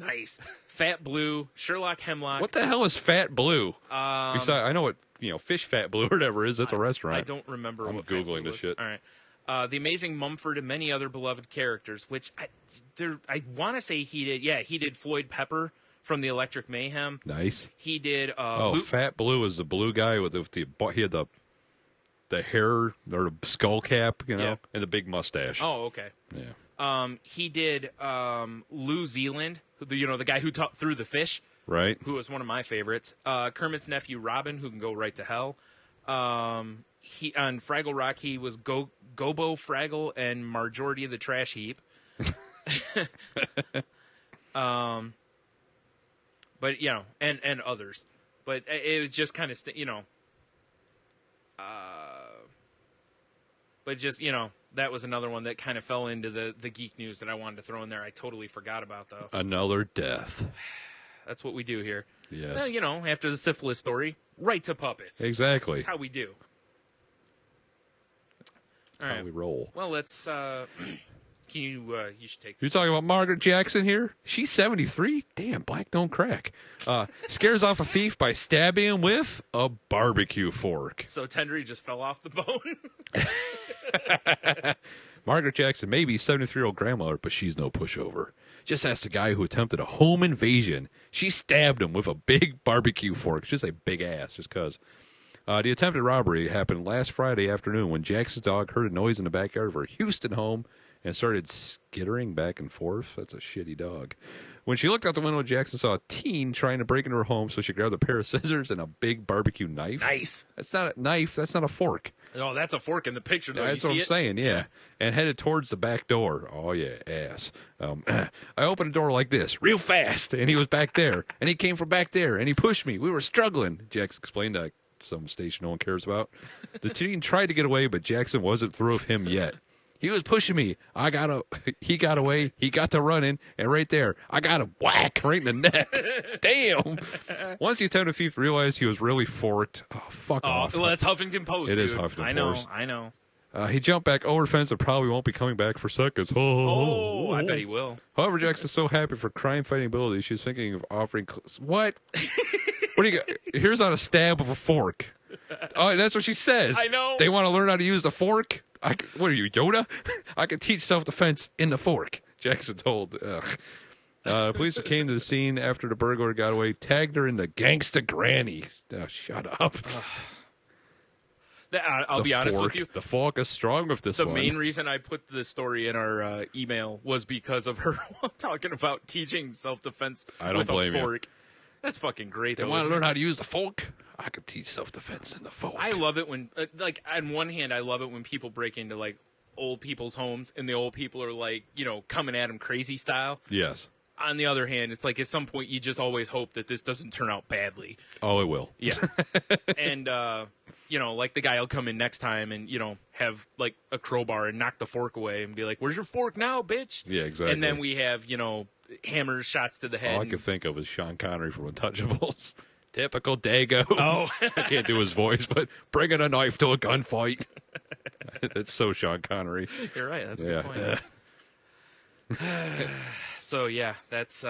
Nice. Fat Blue, Sherlock Hemlock. What the hell is Fat Blue? I know what Fish Fat Blue or whatever it is. That's a restaurant. I don't remember. I'm what Fat Googling Blue this shit. All right. The Amazing Mumford and many other beloved characters, which I want to say he did. Yeah, he did Floyd Pepper from the Electric Mayhem. Nice. He did. Fat Blue is the blue guy with he had the hair or the skull cap, and the big mustache. Oh, okay. Yeah. He did Lou Zealand, the guy who threw the fish, right? Who was one of my favorites. Kermit's nephew Robin, who can go right to hell. He on Fraggle Rock, he was Gobo Fraggle and Marjority the Trash Heap. But and others, but it was just kind of but just that was another one that kind of fell into the geek news that I wanted to throw in there. I totally forgot about though. Another death. That's what we do here. Yes. Well, after the syphilis story, right to puppets. Exactly. That's how we do. That's how we roll. Well, let's. Can you? You should take. You're talking about Margaret Jackson here? She's 73. Damn, black don't crack. Scares off a thief by stabbing him with a barbecue fork. So Tendry just fell off the bone. Margaret Jackson may be 73-year-old grandmother, but she's no pushover. Just ask the guy who attempted a home invasion. She stabbed him with a big barbecue fork. Just a big ass, just because. The attempted robbery happened last Friday afternoon when Jackson's dog heard a noise in the backyard of her Houston home and started skittering back and forth. That's a shitty dog. When she looked out the window, Jackson saw a teen trying to break into her home, so she grabbed a pair of scissors and a big barbecue knife. Nice. That's not a knife. That's not a fork. Oh, that's a fork in the picture, though. That's you what see I'm it? saying, yeah. And headed towards the back door. Oh, yeah, ass. I opened the door like this, real fast, and he was back there. And he came from back there, and he pushed me. We were struggling, Jackson explained to some station no one cares about. The teen tried to get away, but Jackson wasn't through with him yet. He was pushing me. He got away. He got to running, and right there, I got him whack right in the neck. Damn. Once the attempted thief realized he was really forked, fuck off. Well, that's Huffington Post. It dude. is Huffington Post. I know. He jumped back over the fence and probably won't be coming back for seconds. Oh, I bet he will. However, Jackson's so happy for crime-fighting ability, she's thinking of offering... What? What do you got? Here's not a stab of a fork. Oh, that's what she says. I know. They want to learn how to use the fork? What are you, Yoda? I can teach self-defense in the fork, Jackson told. Police came to the scene after the burglar got away, tagged her in the gangsta granny. Oh, shut up. I'll be honest with you. The fork is strong with this The one. main reason I put this story in our email was because of her talking about teaching self-defense with a fork. That's fucking great. They though, want to isn't learn it? how to use the fork? I could teach self-defense in the fork. I love it when, on one hand, I love it when people break into, like, old people's homes and the old people are, like, coming at them crazy style. Yes. On the other hand, it's like at some point you just always hope that this doesn't turn out badly. Oh, it will. Yeah. And, like the guy will come in next time and, have, like, a crowbar and knock the fork away and be like, where's your fork now, bitch? Yeah, exactly. And then we have, hammers, shots to the head. All I can think of is Sean Connery from Untouchables. Typical Dago. Oh. I can't do his voice, but bringing a knife to a gunfight. It's so Sean Connery. You're right. That's a good point. So, yeah, that's,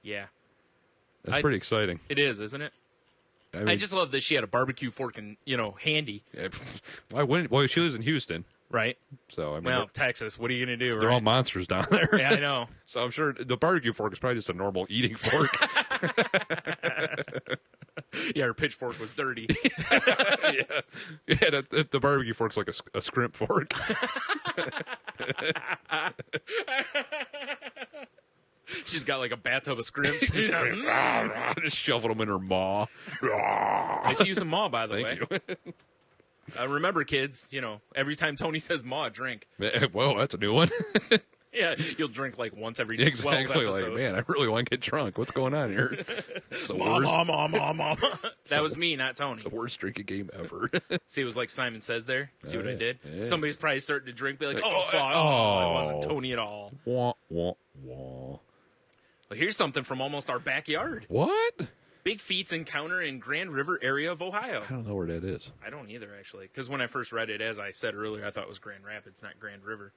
yeah. That's pretty exciting. It is, isn't it? I just love that she had a barbecue fork and, handy. Yeah, why wouldn't? Well, she lives in Houston. Right. So, well, Texas, what are you going to do? They're all monsters down there. Yeah, I know. So I'm sure the barbecue fork is probably just a normal eating fork. Yeah, her pitchfork was dirty. Yeah, the barbecue fork's like a scrimp fork. She's got like a bathtub of scrimps. Just shovel them in her maw. Nice use of maw, by the way. Thank you. Remember, kids, every time Tony says maw, drink. Whoa, that's a new one. Yeah, you'll drink like once every 12 exactly. episodes. Like, man, I really want to get drunk. What's going on here? It's the worst. Mom. That was me, not Tony. It's the worst drinking game ever. See, it was like Simon Says there. See what I did? Yeah. Somebody's probably starting to drink, be like, Like, oh, fuck. oh. It wasn't Tony at all. Wah, wah, wah. Well, here's something from almost our backyard. What? Big feats encounter in Grand River area of Ohio. I don't know where that is. I don't either, actually. Because when I first read it, as I said earlier, I thought it was Grand Rapids, not Grand River.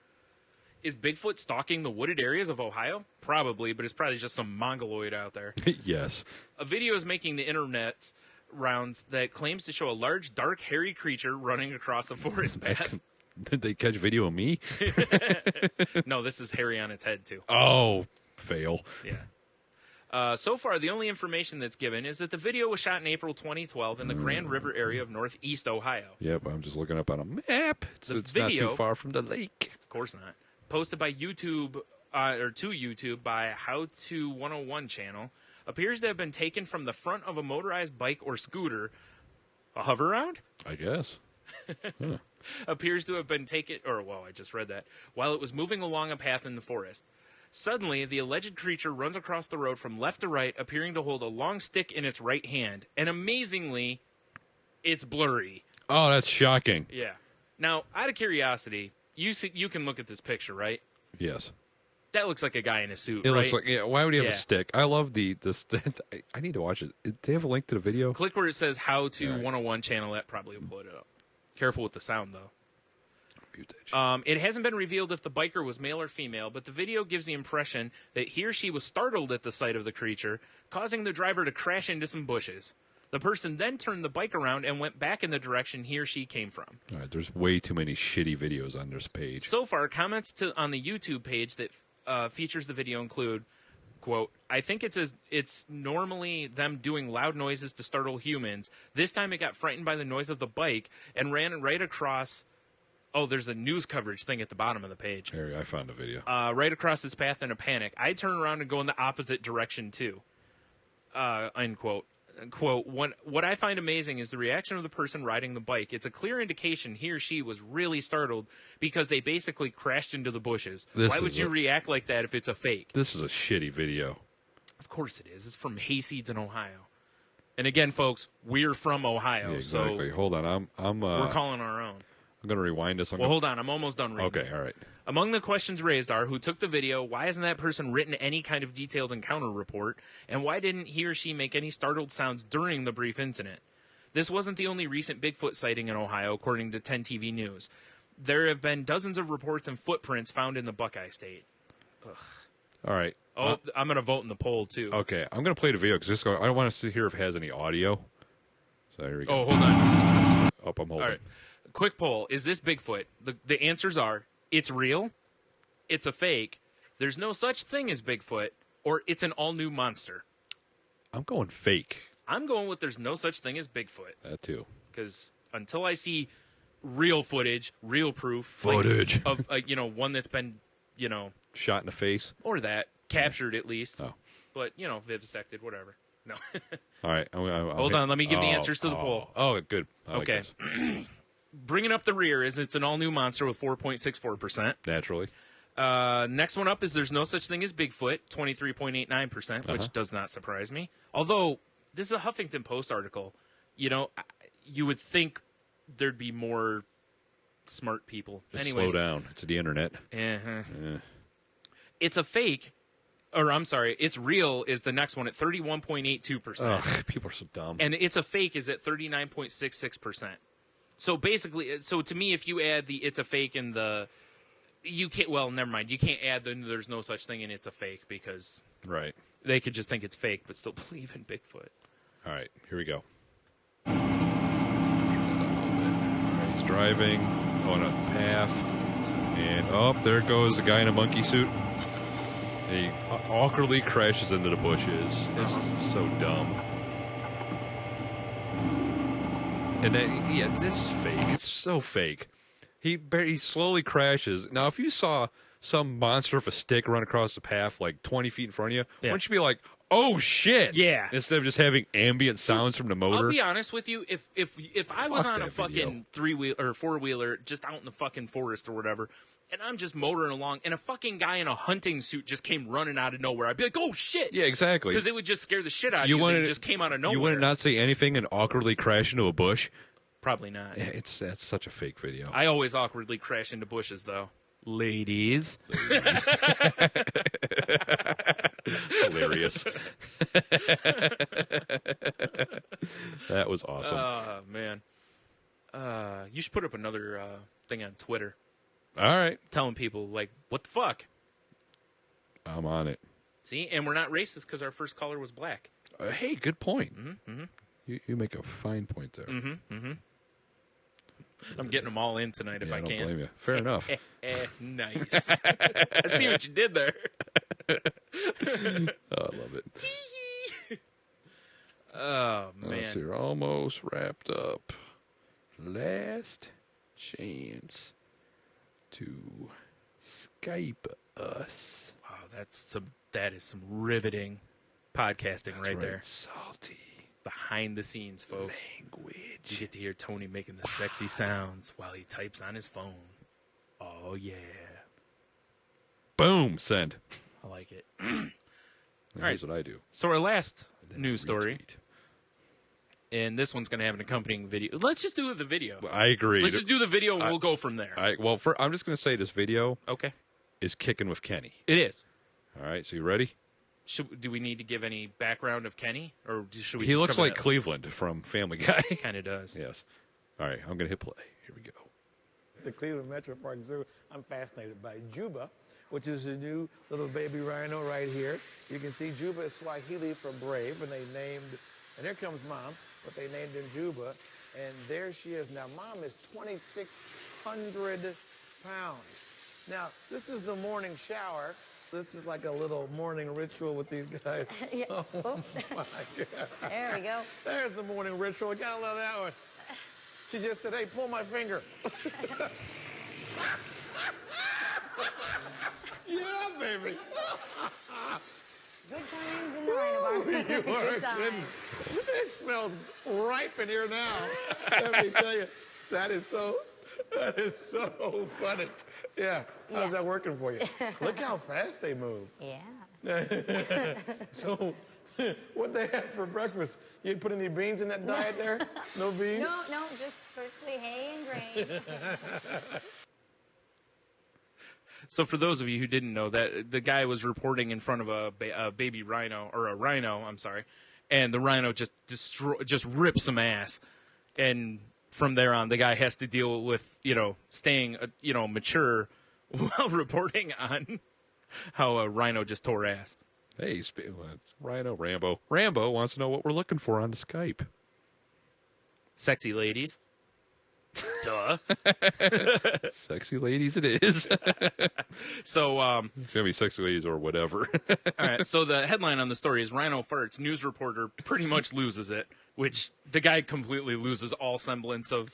Is Bigfoot stalking the wooded areas of Ohio? Probably, but it's probably just some mongoloid out there. Yes. A video is making the internet rounds that claims to show a large, dark, hairy creature running across the forest path. Did they catch video of me? No, this is hairy on its head, too. Oh, fail. Yeah. So far, the only information that's given is that the video was shot in April 2012 in the Grand River area of northeast Ohio. Yep, I'm just looking up on a map. It's not too far from the lake. Of course not. Posted by YouTube, or to YouTube by How To 101 channel, appears to have been taken from the front of a motorized bike or scooter. A hover round? I guess. Huh. Appears to have been taken, I just read that, while it was moving along a path in the forest. Suddenly, the alleged creature runs across the road from left to right, appearing to hold a long stick in its right hand. And amazingly, it's blurry. Oh, that's shocking. Yeah. Now, out of curiosity, you can look at this picture, right? Yes. That looks like a guy in a suit, It right? looks like, yeah, why would he have a stick? I love the I need to watch it. Do they have a link to the video? Click where it says How To All right. 101 channel. That probably will put it up. Careful with the sound, though. Mute that shit. It hasn't been revealed if the biker was male or female, but the video gives the impression that he or she was startled at the sight of the creature, causing the driver to crash into some bushes. The person then turned the bike around and went back in the direction he or she came from. All right, there's way too many shitty videos on this page. So far, comments on the YouTube page that features the video include, quote, I think it's normally them doing loud noises to startle humans. This time it got frightened by the noise of the bike and ran right across. Oh, there's a news coverage thing at the bottom of the page. Harry, I found a video. Right across its path in a panic. I turn around and go in the opposite direction too. Unquote. Quote, what I find amazing is the reaction of the person riding the bike. It's a clear indication he or she was really startled because they basically crashed into the bushes. Why would you react like that if it's a fake? This is a shitty video. Of course it is. It's from Hayseeds in Ohio. And again, folks, we're from Ohio. Yeah, exactly. So hold on. we're calling our own. I'm going to rewind this. Hold on. I'm almost done reading. Okay, all right. Among the questions raised are, who took the video, why hasn't that person written any kind of detailed encounter report, and why didn't he or she make any startled sounds during the brief incident? This wasn't the only recent Bigfoot sighting in Ohio, according to 10 TV News. There have been dozens of reports and footprints found in the Buckeye State. Ugh. All right. Oh, I'm going to vote in the poll, too. Okay, I'm going to play the video because I don't want to hear if it has any audio. So here we go. Oh, hold on. Oh, I'm holding. All right. Quick poll. Is this Bigfoot? The answers are, it's real, it's a fake, there's no such thing as Bigfoot, or it's an all-new monster. I'm going fake. I'm going with there's no such thing as Bigfoot. That too. Because until I see real footage, real proof. Footage. Like, of, one that's been, Shot in the face. or that, captured at least. Oh. But, vivisected, whatever. No. All right. Hold on, let me give the answers to the poll. Oh, good. I like Okay. this. Bringing up the rear is it's an all-new monster with 4.64%. Naturally. Next one up is there's no such thing as Bigfoot, 23.89%, which does not surprise me. Although, this is a Huffington Post article. You would think there'd be more smart people. Just Anyways, slow down. It's the internet. It's a fake, or I'm sorry, it's real is the next one at 31.82%. People are so dumb. And it's a fake is at 39.66%. So basically, to me, if you add the it's a fake and you can't, well, never mind. You can't add the there's no such thing and it's a fake because right. They could just think it's fake but still believe in Bigfoot. All right, here we go. Turn it down a little bit. All right, he's driving on a path. And, there goes the guy in a monkey suit. He awkwardly crashes into the bushes. This is so dumb. And then, this is fake. It's so fake. He slowly crashes. Now, if you saw some monster with a stick run across the path like 20 feet in front of you, wouldn't you be like, oh, shit? Yeah. Instead of just having ambient sounds from the motor. I'll be honest with you. If I was on a fucking three-wheel or four-wheeler just out in the fucking forest or whatever, and I'm just motoring along, and a fucking guy in a hunting suit just came running out of nowhere, I'd be like, oh, shit. Yeah, exactly. Because it would just scare the shit out of you. It just came out of nowhere. You wouldn't not say anything and awkwardly crash into a bush? Probably not. Yeah, that's such a fake video. I always awkwardly crash into bushes, though. Ladies. Hilarious. That was awesome. Oh, man. You should put up another thing on Twitter. All right. Telling people, like, what the fuck? I'm on it. See? And we're not racist because our first caller was black. Hey, good point. You make a fine point there. I'm getting them all in tonight if I can. I don't blame you. Fair enough. Nice. I see what you did there. I love it. Oh, man. So you're almost wrapped up. Last chance to Skype us. Wow, that is some riveting podcasting right there. Salty. Behind the scenes, folks. Language. You get to hear Tony making the sexy sounds while he types on his phone. Oh, yeah. Boom. Send. I like it. Here's what I do. So our last news story, and this one's going to have an accompanying video. Let's just do the video. I agree. Let's just do the video, and we'll go from there. I'm just going to say this video is kicking with Kenny. It is. All right, so you ready? Do we need to give any background of Kenny, or should we? He looks like Cleveland from Family Guy. Kind of does. Yes. All right, I'm going to hit play. Here we go. The Cleveland Metro Park Zoo. I'm fascinated by Juba, which is a new little baby rhino right here. You can see Juba is Swahili for brave, and here comes Mom, but they named him Juba, and there she is. Now, Mom is 2,600 pounds. Now, this is the morning shower, This is like a little morning ritual with these guys. Yeah. Oh, Oh. my God. There we go. There's the morning ritual. Gotta love that one. She just said, hey, pull my finger. Yeah, baby. Good times in the Rhino Bar. You are Good times. kidding. It smells ripe in here now. Let me tell you, that is so funny. Yeah. How's that working for you? Look how fast they move. Yeah. So, what they have for breakfast? You didn't put any beans in that diet there? No beans? No, just strictly hay and grain. So for those of you who didn't know, that the guy was reporting in front of a baby rhino, or a rhino, I'm sorry, and the rhino just rips some ass, and from there on, the guy has to deal with staying mature while reporting on how a rhino just tore ass. Hey, it's Rhino Rambo. Rambo wants to know what we're looking for on the Skype. Sexy ladies. Duh. Sexy ladies it is. So, It's going to be sexy ladies or whatever. all right. So the headline on the story is Rhino Farts. News reporter pretty much loses it, which the guy completely loses all semblance of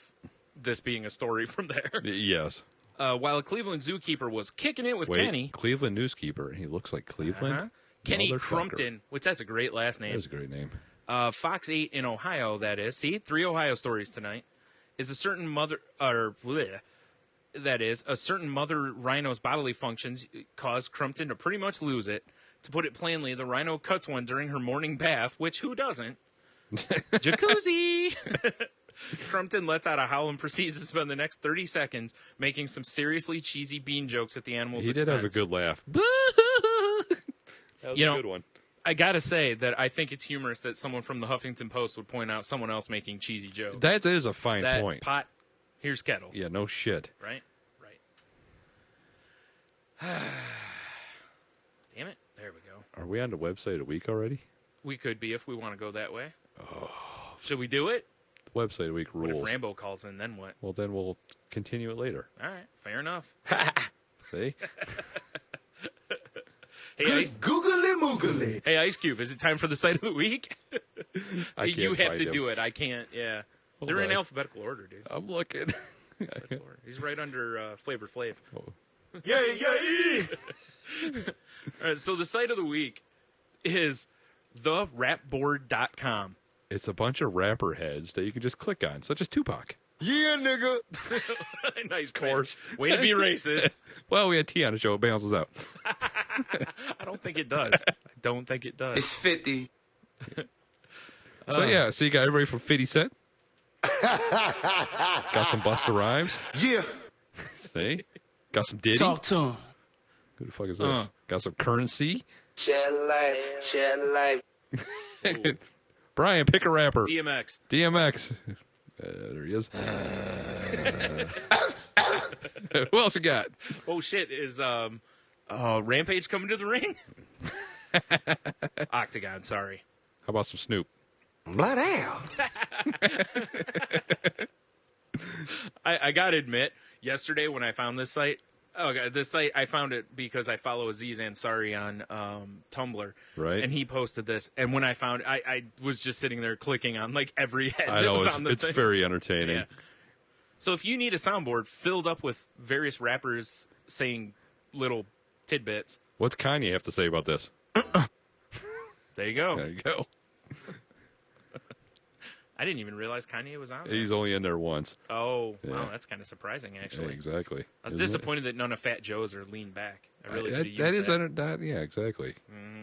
this being a story from there. Yes. While a Cleveland zookeeper was kicking it with Kenny. Cleveland Newskeeper. He looks like Cleveland. Uh-huh. Kenny Motherfucker. Crumpton, which that's a great last name. That is a great name. Fox 8 in Ohio, that is. See, 3 Ohio stories tonight. Is a certain mother, or bleh, that is, a certain mother rhino's bodily functions cause Crumpton to pretty much lose it. To put it plainly, the rhino cuts one during her morning bath, which who doesn't? Jacuzzi! Crumpton lets out a howl and proceeds to spend the next 30 seconds making some seriously cheesy bean jokes at the animal's He did expense. have a good laugh. That was You a know, good one. I gotta say that I think it's humorous that someone from the Huffington Post would point out someone else making cheesy jokes. That is a fine That point. pot, here's kettle. Yeah, no shit. Right? Damn it. There we go. Are we on the website a week already? We could be if we want to go that way. Oh. Should we do it? The website a week What rules. if Rambo calls in, then what? Well, then we'll continue it later. All right, fair enough. See? Hey, Googly moogly. Hey, Ice Cube, is it time for the site of the week? I can't You have find to him. do it. I can't. Yeah. Hold They're in on. alphabetical order, dude. I'm looking. Alphabetical order. He's right under Flavor Flav. Yeah. All right, so the site of the week is therapboard.com. It's a bunch of rapper heads that you can just click on, such as Tupac. Yeah, nigga. Nice course. Way to be racist. Well, we had T on the show. It balances out. I don't think it does. I don't think it does. It's 50. So, yeah. So you got everybody from 50 Cent. Got some Busta Rhymes. Yeah. See? Got some Diddy. Talk to him. Who the fuck is this? Got some Currency. Share life. Brian, pick a rapper. DMX. DMX. There he is. Who else you got? Oh shit! Is Rampage coming to the ring? Octagon. Sorry. How about some Snoop? Blood hell. I gotta admit, yesterday when I found this site, I found it because I follow Aziz Ansari on Tumblr, Right. And he posted this, and when I found it, I was just sitting there clicking on like every head I that know, was it's, on the it's thing. very entertaining. Yeah. So if you need a soundboard filled up with various rappers saying little tidbits, What's Kanye have to say about this? there you go. There you go. I didn't even realize Kanye was on there. He's only in there once. Oh, Yeah. wow, that's kind of surprising, actually. Yeah, exactly. I was Isn't it? disappointed that none of Fat Joe's are lean back. I really could have used that is that. yeah, exactly.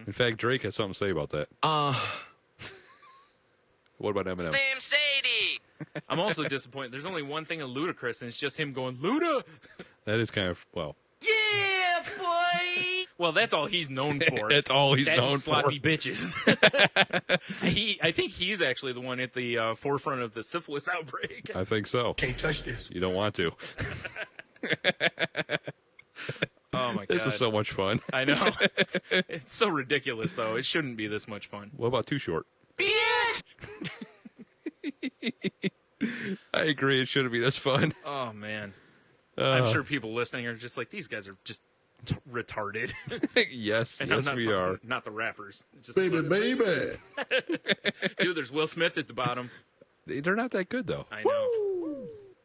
In fact, Drake has something to say about that. What about Eminem? Slim Shady. I'm also disappointed. There's only one thing of Ludacris, and it's just him going, Luda! That is kind of, well, Yeah, boy. Well, that's all he's known for. that's all he's That known and for. sloppy bitches. I think he's actually the one at the forefront of the syphilis outbreak. I think so. Can't touch this. You don't want to. Oh, my God. This is so much fun. I know. It's so ridiculous, though. It shouldn't be this much fun. What about Too Short? Bitch. I agree. It shouldn't be this fun. Oh, man. I'm sure people listening are just like, these guys are just retarded. Yes, And yes, I'm not we talking- are. Not the rappers. Just Baby, baby. Dude, there's Will Smith at the bottom. They're not that good though. I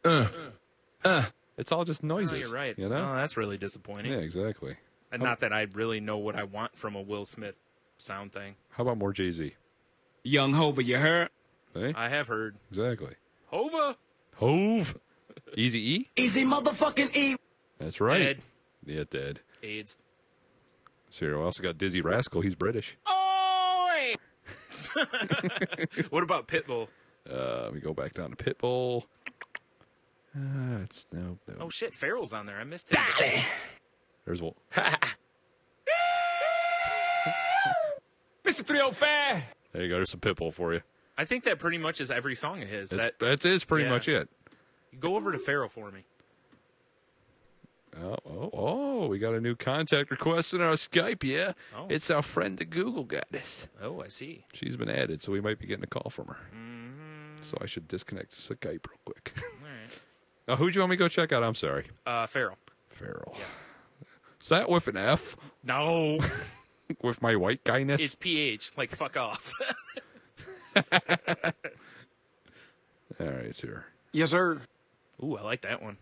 know. It's all just noises. Oh, you're right. You know? Oh, that's really disappointing. Yeah, exactly. And not that I really know what I want from a Will Smith sound thing. How about more Jay-Z? Young Hova, you heard? Hey? I have heard. Exactly. Hova. Hove. Easy E? Easy motherfucking E. That's right. Dead. Yeah, dead. AIDS. So we also got Dizzy Rascal. He's British. What about Pitbull? We go back down to Pitbull. It's no. Oh, shit. Farrell's on there. I missed him. There's one. Mr. 305. There you go. There's some Pitbull for you. I think that pretty much is every song of his. That's pretty yeah. much it. Go over to Farrell for me. Oh, we got a new contact request in our Skype, yeah? Oh. It's our friend the Google Goddess. Oh, I see. She's been added, so we might be getting a call from her. Mm-hmm. So I should disconnect Skype real quick. All right. Who'd you want me to go check out? I'm sorry. Farrell. Farrell. Yeah. Is that with an F? No. With my white guyness? It's PH. Like, fuck off. All right, it's here. Yes, sir. Ooh, I like that one.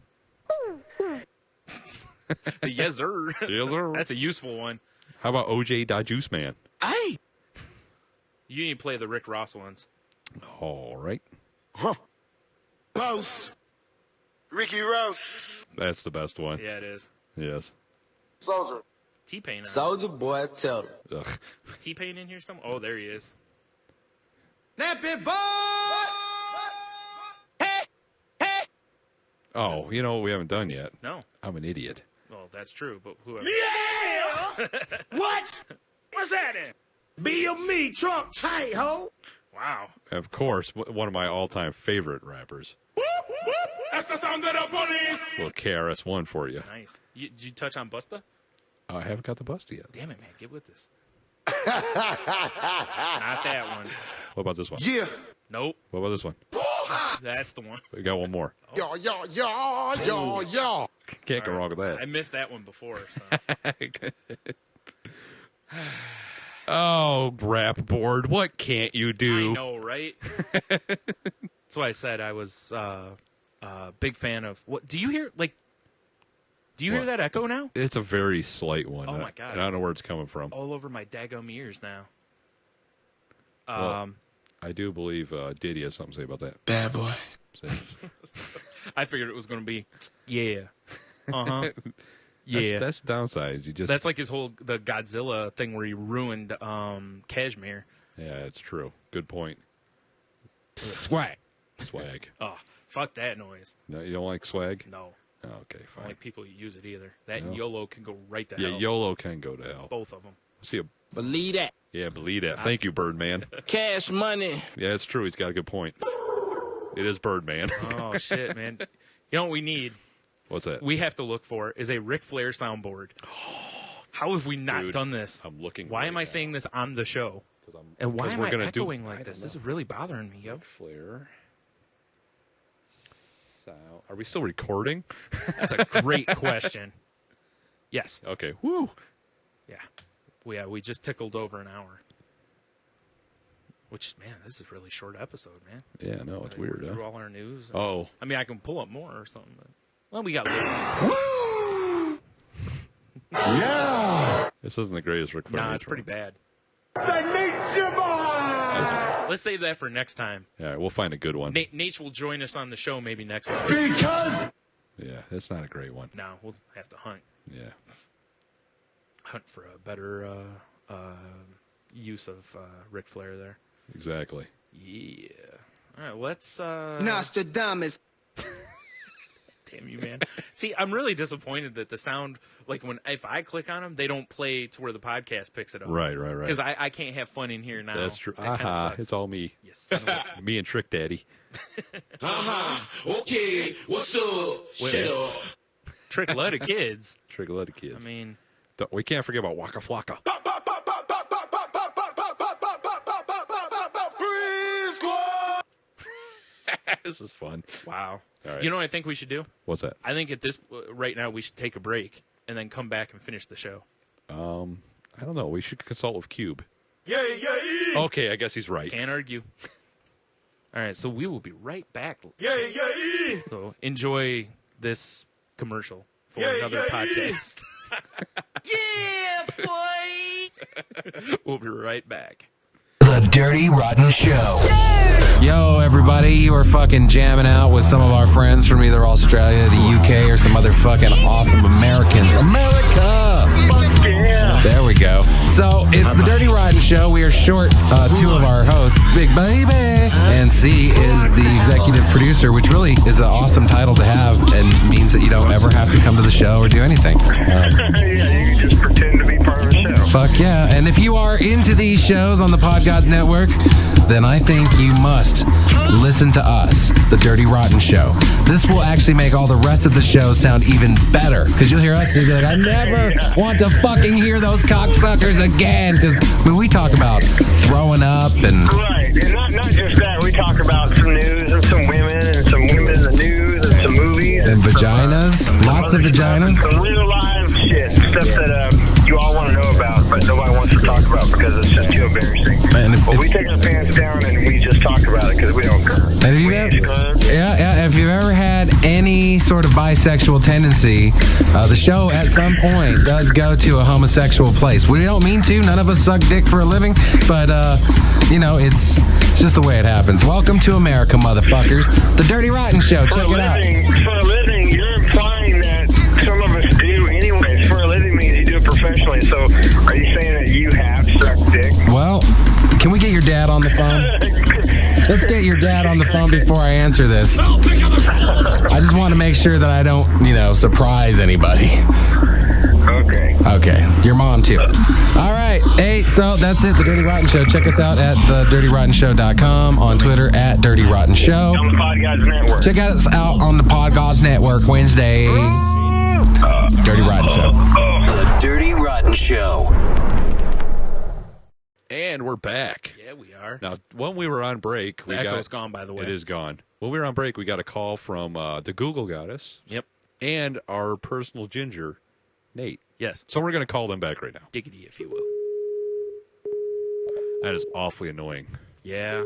The yes, sir. Yes, sir. That's a useful one. How about OJ Da Juice Man? Hey. You need to play the Rick Ross ones. All right. Boss. Ricky Ross. That's the best one. Yeah, it is. Yes. Soldier. T-Pain. Soldier boy, tell him. Ugh. Is T-Pain in here somewhere? Oh, there he is. Nappy boy. Oh, you know what we haven't done yet? No. I'm an idiot. Well, that's true, but whoever. Yeah. What? What's that in? Be of me, Trump tight, ho. Wow. Of course, one of my all-time favorite rappers. That's the sound of the police. Little KRS-One for you. Nice. Did you touch on Busta? I haven't got the bust yet. Damn it, man. Get with this. Not that one. What about this one? Yeah. Nope. What about this one? That's the one. We got one more. Y'all. Can't go wrong with I that. missed that one before. So. Oh, rap board, what can't you do? I know, right? That's why I said I was a big fan of. What do you hear? Like, do you hear What? that echo now? It's a very slight one. Oh, my God. I don't know where it's coming from. All over my daggum ears now. Well, I do believe Diddy has something to say about that. Bad boy. See? I figured it was going to be, yeah, uh-huh, yeah. That's the downside. Is you just That's like his whole the Godzilla thing where he ruined Kashmir. yeah, it's true. Good point. Swag. Swag. Oh, fuck that noise. No, you don't like swag? No, Oh, okay, I don't fine. like people who use it either. That No. and YOLO can go right to Yeah, hell. YOLO can go to hell. Both of them. See, Believe that. yeah, believe that. Thank you, Birdman. Cash money. Yeah, it's true. He's got a good point. It is Birdman. Oh shit, man. You know what we need? What's that? We have to look for is a Ric Flair soundboard. How have we not Dude, done this? I'm looking. Why right am I now. saying this on the show? And why 'cause am we're I gonna echoing I like don't this? know. This is really bothering me, yo. Ric Flair. Sound. Are we still recording? That's a great question. Yes. Okay. Woo. Yeah. We just tickled over an hour. Which, man, this is a really short episode, man. Yeah, no, it's weird. Through Huh? all our news. Oh, I mean, I can pull up more or something. But, well, we got. this isn't the greatest Ric Flair. Nah, it's intro. pretty bad. Let's save that for next time. All right, we'll find a good one. Nate will join us on the show maybe next time. Yeah, that's not a great one. No, we'll have to hunt Yeah. for a better use of Ric Flair there. Exactly. Yeah. All right, let's. Nostradamus. Damn you, man. See, I'm really disappointed that the sound, like if I click on them, they don't play to where the podcast picks it up. Right. Because I can't have fun in here now. That's true. That kinda Aha, sucks. it's all me. Yes. Me and Trick Daddy. Okay, what's up? Shut up. Trick a lot of kids. Trick a lot of I kids. mean, We can't forget about Waka Flocka. This is fun. wow. All right. You know what I think we should do? What's that? I think at this right now we should take a break and then come back and finish the show? I don't know. We should consult with Cube. Yeah. Okay, I guess he's right. Can't argue. All right, so we will be right back. Yeah. So enjoy this commercial for another podcast. Yeah, boy. We'll be right back. The Dirty Rotten Show. Yo, everybody, you are fucking jamming out with some of our friends from either Australia, the UK, or some other fucking awesome Americans. America! Fuck yeah! There we go. So, it's the Dirty Rotten Show. We are short two of our hosts, Big Baby, and C is the executive producer, which really is an awesome title to have and means that you don't ever have to come to the show or do anything. Yeah, you can just pretend to be part of the show. Fuck yeah. And if you are into these shows on the Pod Gods Network, then I think you must listen to us, The Dirty Rotten Show. This will actually make all the rest of the show sound even better, because you'll hear us and you'll be like, I never want to fucking hear those cocksuckers again, because we talk about throwing up and... Right, and not just that. We talk about some news and some women in the news and some movies. And vaginas. Lots of vaginas. Some real live shit. Stuff that you all want to know about, but nobody wants to talk about because it's just too embarrassing. But we take our pants down and we just talk about it because we don't care. And if you've ever had any sort of bisexual tendency, the show at some point does go to a homosexual place. We don't mean to. None of us suck dick for a living, but, it's just the way it happens. Welcome to America, motherfuckers. The Dirty Rotten Show. Check it out. For a living, you're implying that some of us do anyways. For a living means you do it professionally. So are you saying that you have sucked dick? Well, can we get your dad on the phone? Let's get your dad on the phone before I answer this. I just want to make sure that I don't, surprise anybody. Okay. Your mom, too. All right. Hey, so that's it. The Dirty Rotten Show. Check us out at thedirtyrottenshow.com, on Twitter at Dirty Rotten Show. On the Pod Gods Network. Check us out on the Pod Gods Network Wednesdays. Dirty Rotten Show. The Dirty Rotten Show. And we're back. Yeah, we are. Now, when we were on break, The echo's gone, by the way. It is gone. When we were on break, we got a call from the Google Goddess. Yep. And our personal ginger, Nate. Yes. So we're going to call them back right now. Diggity, if you will. That is awfully annoying. Yeah.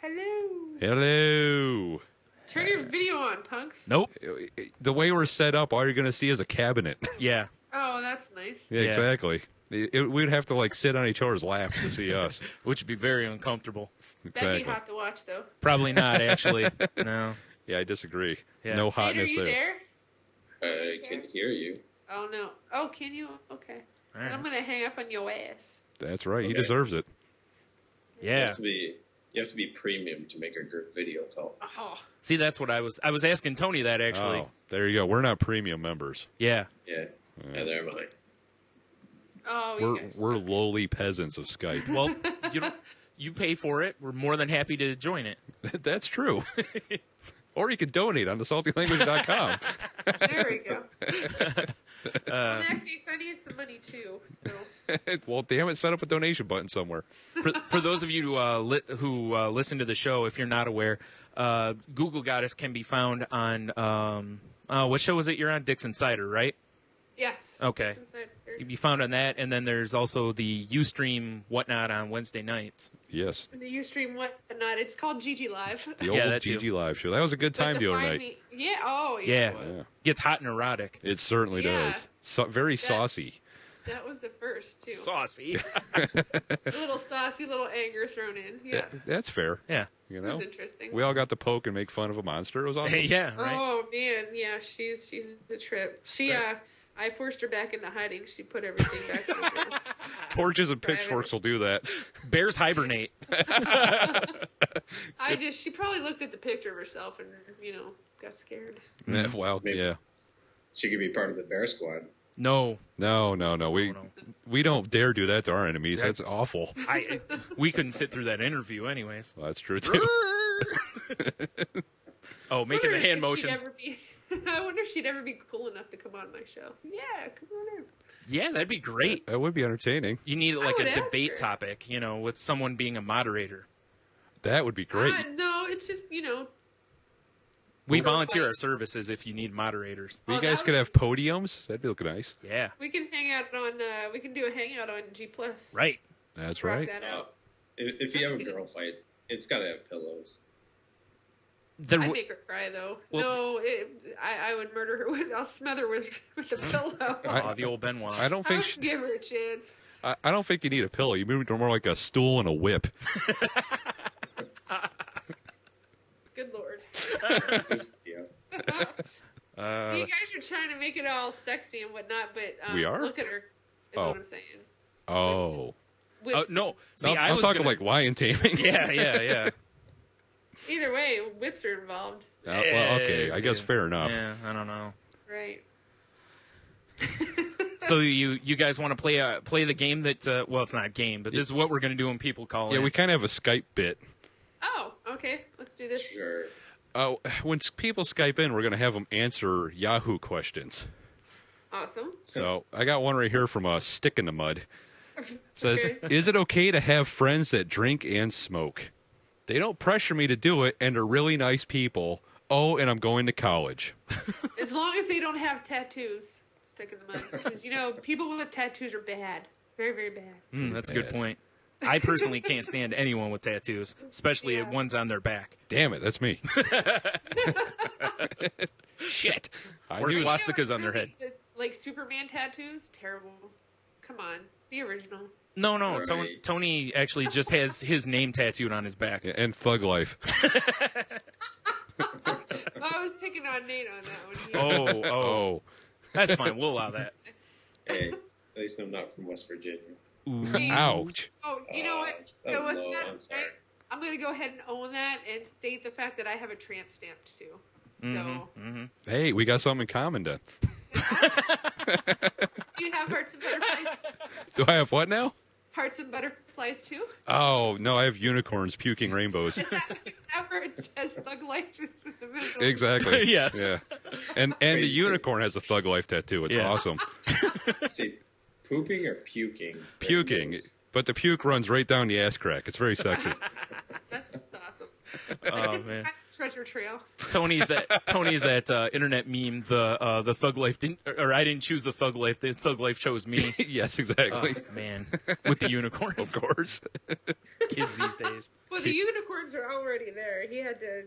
Hello. Turn your video on, punks. Nope. The way we're set up, all you're going to see is a cabinet. Yeah. Oh, that's nice. Yeah, exactly. We'd have to sit on each other's lap to see us. Which would be very uncomfortable. Exactly. That'd be hot to watch, though. Probably not, actually. No. Yeah, I disagree. Yeah. No hotness Nate, are you there? I can hear you. Oh, no. Oh, can you? Okay. All right. And I'm going to hang up on your ass. That's right. He Okay. deserves it. Yeah. You have to be premium to make a group video call. Oh. See, that's what I was asking Tony that, actually. Oh, there you go. We're not premium members. Yeah. Yeah. Neither am I. Oh, We're lowly peasants of Skype. Well, you pay for it. We're more than happy to join it. That's true. Or you could donate on thesaltylanguage.com. There we go. In that case, I need some money, too. So. Well, damn it, set up a donation button somewhere. For those of you who listen to the show, if you're not aware, Google Goddess can be found on, what show was it you're on? Dick's Insider, right? Yes. Okay. You'd be found on that, and then there's also the Ustream Whatnot on Wednesday nights. Yes. The Ustream Whatnot. It's called GG Live. The old GG Live show. That was a good time the other night. Yeah. Oh, yeah. Gets hot and erotic. It certainly does. Very saucy. That was the first, too. Saucy. A little saucy, little anger thrown in. Yeah. That's fair. Yeah. You know? It was interesting. We all got to poke and make fun of a monster. It was awesome. Yeah, right. Oh, man. Yeah, she's the trip. I forced her back into hiding. She put everything back in the Torches and pitchforks will do that. Bears hibernate. She probably looked at the picture of herself and, got scared. Yeah, well, yeah. She could be part of the Bear Squad. No. We don't dare do that to our enemies. That's awful. We couldn't sit through that interview anyways. Well, that's true, too. Making the hand motions. I wonder if she'd ever be cool enough to come on my show. Yeah, come on in. Yeah, that'd be great. That would be entertaining. You need a debate topic, with someone being a moderator. That would be great. No, it's just, We volunteer our services if you need moderators. You guys could have podiums. That'd look nice. Yeah. We can hang out on. We can do a hangout on G+. Right. That's Rock right. that out. If you have a girl fight, it's got to have pillows. I'd make her cry though. No, I would murder her with. I'll smother her with a pillow. The old Benoit. I don't think. Give her a chance. I don't think you need a pillow. You need more like a stool and a whip. Good Lord. Yeah. See, you guys are trying to make it all sexy and whatnot, but we are. Look at her. Is what I'm saying. Oh. Whips. No. See, I'm talking like lion taming. Yeah. Either way, whips are involved. Well, okay. I guess fair enough. Yeah, I don't know. Right. So you guys want to play the game that? Well, it's not a game, but this is what we're going to do when people call in. Yeah, we kind of have a Skype bit. Oh, okay. Let's do this. Sure. When people Skype in, we're going to have them answer Yahoo questions. Awesome. So I got one right here from Stick in the Mud. It says, Okay. Is it okay to have friends that drink and smoke? They don't pressure me to do it, and they're really nice people. Oh, and I'm going to college. As long as they don't have tattoos. Stick in the mud. Because, people with tattoos are bad. Very, very bad. That's a good point. I personally can't stand anyone with tattoos, especially ones on their back. Damn it, that's me. Shit. I Or knew- swastikas on their head. Like Superman tattoos? Terrible. Come on. The original. No. Right. Tony actually just has his name tattooed on his back. Yeah, and Thug Life. Well, I was picking on Nate on that one. Oh. That's fine. We'll allow that. Hey, at least I'm not from West Virginia. Ouch. Oh, you know what? That was what's low. that? I'm sorry. I'm going to go ahead and own that and state the fact that I have a tramp stamp too. So, Hey, we got something in common then. do you have hearts and butterflies? Do I have what now? Hearts and butterflies too? Oh, no, I have unicorns puking rainbows. Is that where it says Thug Life is in the middle? Exactly. Yes. Yeah. And the unicorn has a Thug Life tattoo. It's awesome. See, pooping or puking? Puking. But the puke runs right down the ass crack. It's very sexy. That's awesome. Oh man. Treasure trail. Tony's that internet meme. The Thug Life didn't, or I didn't choose the Thug Life. The Thug Life chose me. Yes, exactly. Oh, man, with the unicorns, Of course. kids these days. Well, the unicorns are already there. He had to,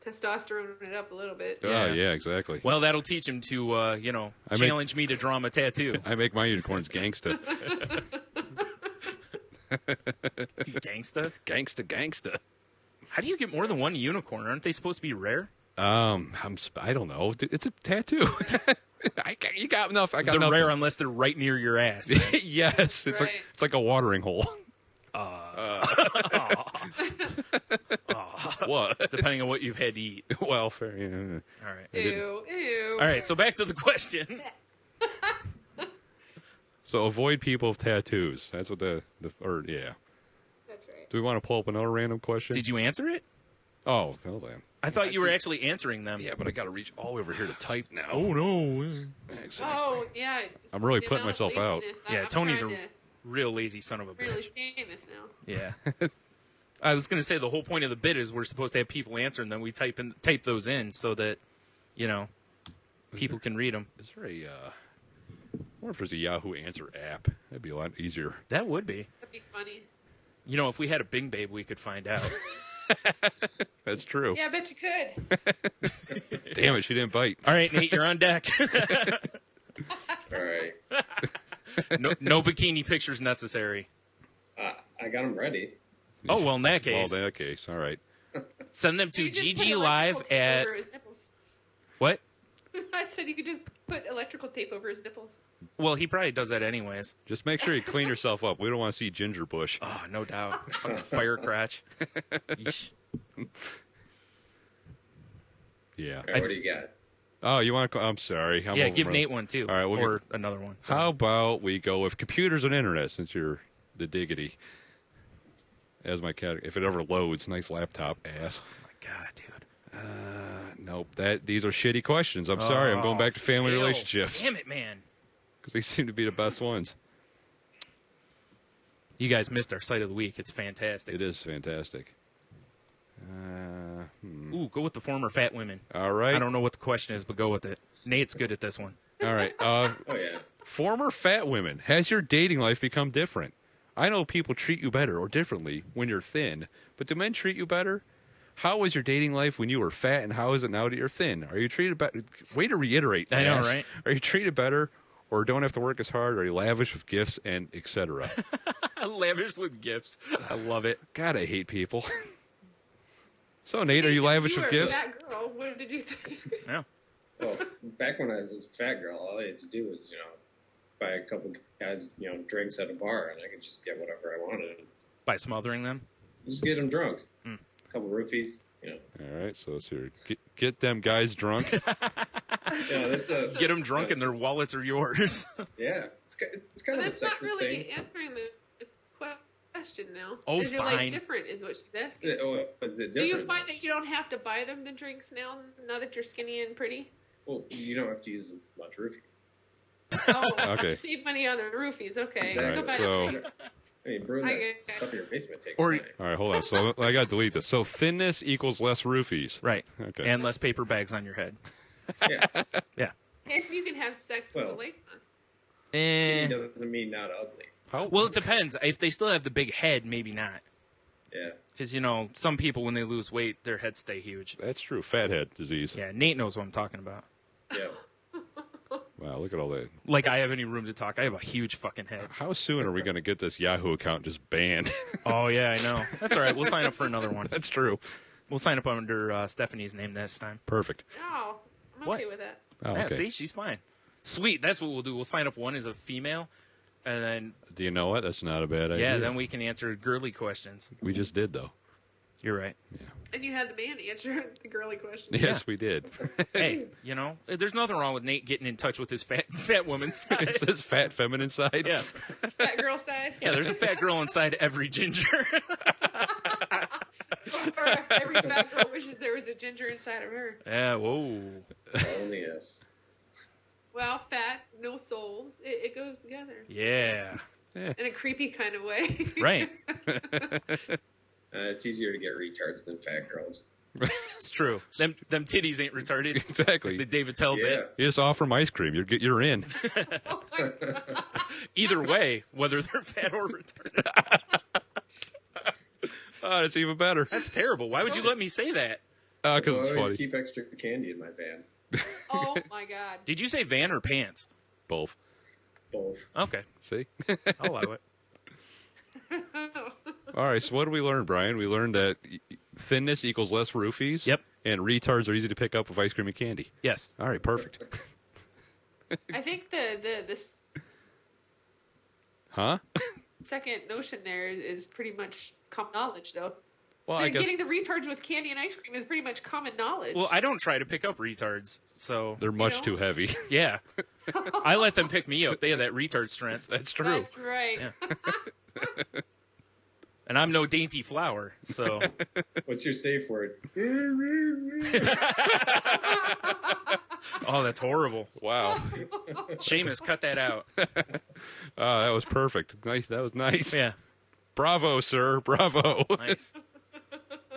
testosterone it up a little bit. Oh, yeah, exactly. Well, that'll teach him to, challenge me to draw him a tattoo. I make my unicorns gangsta. Gangsta? Gangsta. How do you get more than one unicorn? Aren't they supposed to be rare? I don't know. It's a tattoo. You got enough. I got They're enough. rare unless they're right near your ass. Yes, it's Right. it's like a watering hole. What? Depending on what you've had to eat. Well, fair. Yeah. All right. Ew. All right. So back to the question. So avoid people with tattoos. That's what yeah. That's right. Do we want to pull up another random question? Did you answer it? Oh, hold on. I thought you were actually answering them. Yeah, but I got to reach all the way over here to type now. Oh no. Exactly. Oh, yeah. I'm really The putting amount of myself out. laziness. Yeah, I'm Tony's trying a to real lazy son of a really bitch. famous now. Yeah. I was going to say the whole point of the bit is we're supposed to have people answer, and then we type those in so that, people can read them. Is there I wonder if there's a Yahoo Answer app. That'd be a lot easier. That would be. That'd be funny. If we had a Bing Babe, we could find out. That's true. Yeah, I bet you could. Damn it, she didn't bite. All right, Nate, you're on deck. All right. No bikini pictures necessary. I got them ready. Oh, well, in that case. Well, in that case, all right. Send them to You just put GG Live electrical tape at... over his nipples. What? I said you could just put electrical tape over his nipples. Well, he probably does that anyways. Just make sure you clean yourself up. We don't want to see ginger bush. Oh, no doubt. Fucking fire crotch. Yeesh. Yeah. All right, what do you got? Oh, you want to? I'm sorry. I'm Yeah, give overrun. Nate one, too. All right, or another one. How about we go with computers and internet, since you're the diggity. As my cat, if it ever loads, nice laptop ass. Oh, my God, dude. Nope. These are shitty questions. I'm sorry. I'm going back to family fail. relationships. Damn it, man. Because they seem to be the best ones. You guys missed our site of the week. It's fantastic. It is fantastic. Ooh, Ooh, go with the former fat women. All right. I don't know what the question is, but go with it. Nate's good at this one. All right. Oh, yeah. Former fat women. Has your dating life become different? I know people treat you better or differently when you're thin, but do men treat you better? How was your dating life when you were fat, and how is it now that you're thin? Are you treated better? Way to reiterate. I know, ass. right? Are you treated better, or don't have to work as hard? Are you lavish with gifts and etc.? Lavish with gifts. I love it. God, I hate people. So, Nate, are you lavish with gifts? Fat girl. What did you think? Yeah. Well, back when I was a fat girl, all I had to do was, buy a couple guys, drinks at a bar, and I could just get whatever I wanted. By smothering them? Just get them drunk. A couple roofies, All right, so let's hear it. Get them guys drunk. Yeah, that's a... Get them drunk and their wallets are yours. Yeah. It's kind of a That's not sexist really thing. answering the question now. Oh, is your fine. life different is what she's asking. Is it different? Do you find that you don't have to buy them the drinks now that you're skinny and pretty? Well, you don't have to use much roofie. Oh, Okay. save money on the roofies. Okay. Exactly. Go back So- to I mean, brewing I that get- stuff in your basement takes Or- time. All right, hold on. So I got to delete this. So thinness equals less roofies. Right. Okay. And less paper bags on your head. Yeah. Yeah. If you can have sex with a lace on. Eh. It doesn't mean not ugly. Well, it depends. If they still have the big head, maybe not. Yeah. Because, some people, when they lose weight, their heads stay huge. That's true. Fathead disease. Yeah, Nate knows what I'm talking about. Yeah. Wow, look at all that. Like I have any room to talk. I have a huge fucking head. How soon are we going to get this Yahoo account just banned? Oh, yeah, I know. That's all right. We'll sign up for another one. That's true. We'll sign up under Stephanie's name this time. Perfect. Oh, I'm What? okay with that. Oh, Yeah, okay. see? She's fine. Sweet. That's what we'll do. We'll sign up one as a female, and then, Do you know what? That's not a bad idea. yeah, then we can answer girly questions. We just did, though. You're right. And you had the man answer the girly question. Yes, we did. Hey, there's nothing wrong with Nate getting in touch with his fat woman side. It says fat feminine side. Yeah. Fat girl side. Yeah, there's a fat girl inside every ginger. Or every fat girl wishes there was a ginger inside of her. Yeah, whoa. Only yes. Well, fat, no souls. It goes together. Yeah. In a creepy kind of way. Right. It's easier to get retards than fat girls. It's true. Them titties ain't retarded. Exactly. The David Tell bit. You just offer them ice cream. You're in. Either way, whether they're fat or retarded. Oh, that's even better. That's terrible. Why would you let me say that? Because I it's always funny. keep extra candy in my van. Oh, my God. Did you say van or pants? Both. Both. Okay. See? I'll allow it. All right, so what did we learn, Brian? We learned that thinness equals less roofies. Yep. And retards are easy to pick up with ice cream and candy. Yes. All right, perfect. I think the Huh? second notion there is pretty much common knowledge, though. Well, I guess Getting the retards with candy and ice cream is pretty much common knowledge. Well, I don't try to pick up retards, so they're much too heavy. Yeah. I let them pick me up. They have that retard strength. That's true. That's right. Yeah. And I'm no dainty flower, so. What's your safe word? Oh, that's horrible. Wow. Seamus, cut that out. Oh, that was perfect. Nice. That was nice. Yeah. Bravo, sir. Bravo. Nice.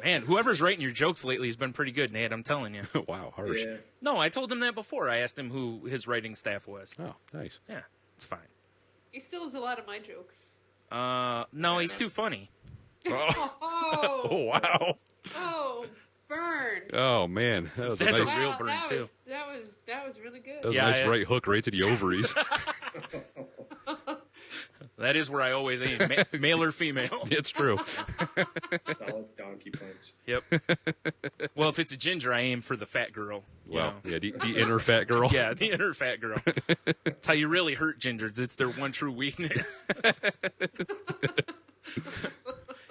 Man, whoever's writing your jokes lately has been pretty good, Nate. I'm telling you. Wow, harsh. Yeah. No, I told him that before. I asked him who his writing staff was. Oh, nice. Yeah, it's fine. He still has a lot of my jokes. No, he's too funny. Oh, Oh, wow. oh, burn. Oh, man. That was That's a a nice, real burn, too. That was really good. that was Yeah, a nice I- right hook right to the ovaries. That is where I always aim, male or female. It's true. Solid donkey punch. Yep. Well, if it's a ginger, I aim for the fat girl. you Well, know. yeah, the inner fat girl. Yeah, the inner fat girl. That's how you really hurt gingers. It's their one true weakness.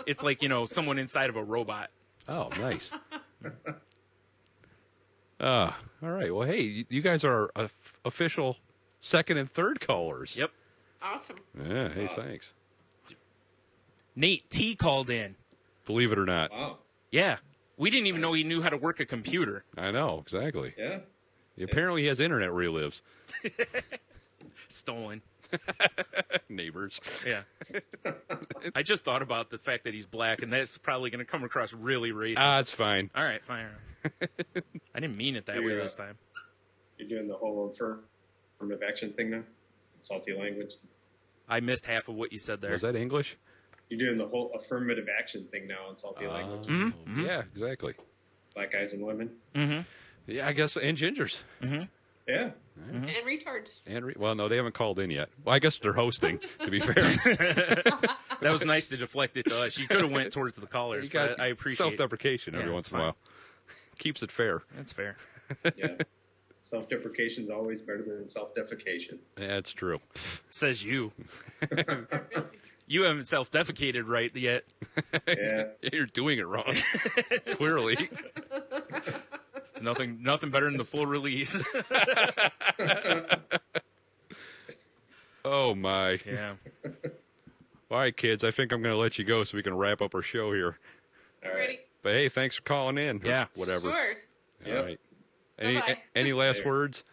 It's like, someone inside of a robot. Oh, nice. All right. Well, hey, you guys are official second and third callers. Yep. Awesome. Yeah. Hey, thanks. Nate T called in. Believe it or not. Wow. Yeah. We didn't even know he knew how to work a computer. I know exactly. Yeah. Apparently, he has internet where he lives. Stolen. Neighbors. Yeah. I just thought about the fact that he's black, and that's probably going to come across really racist. It's fine. All right, fine. I didn't mean it that way this time. You're doing the whole affirmative action thing now? Salty language? I missed half of what you said there. Was that English? You're doing the whole affirmative action thing now in salty language. Mm-hmm. Yeah, exactly. Black guys and women? Mm-hmm. Yeah, I guess, and gingers. Mm-hmm. Yeah. And retards. Well, no, they haven't called in yet. Well, I guess they're hosting, to be fair. That was nice to deflect it to us. You could have went towards the callers, but I appreciate self-deprecation every once in a while. Keeps it fair. That's fair. Yeah. Self-deprecation is always better than self-defecation. That's true. Says you. You haven't self-defecated right yet. Yeah. You're doing it wrong. Clearly. It's nothing better than the full release. Oh, my. Yeah. All right, kids, I think I'm going to let you go so we can wrap up our show here. All right. But, hey, thanks for calling in. Yeah. Whatever. Sure. All right. Bye-bye. Any last words?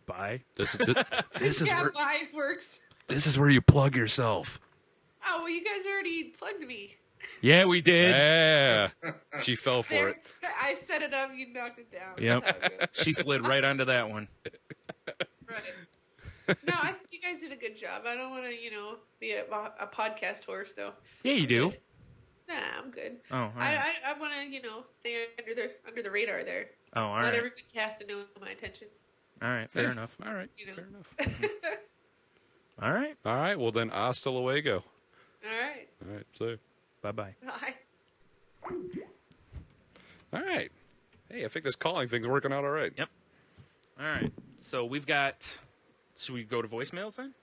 Bye. This is yeah, where bye works. this is where you plug yourself. Oh, well, you guys already plugged me. Yeah, we did. Yeah. She fell for There, it. I set it up, you knocked it down. Yep. She slid right onto that one. Right. No, I think you guys did a good job. I don't want to, be a podcast horse, so. Yeah, you do. Nah, I'm good. Oh, all right. I want to, stay under the radar there. Oh, all Not right. everybody has to know my intentions. All right, fair enough. All right, fair enough. All right. All right, well then, hasta luego. All right. All right, so bye-bye. Bye. All right. Hey, I think this calling thing's working out all right. Yep. All right. So we've got. Should we go to voicemails then?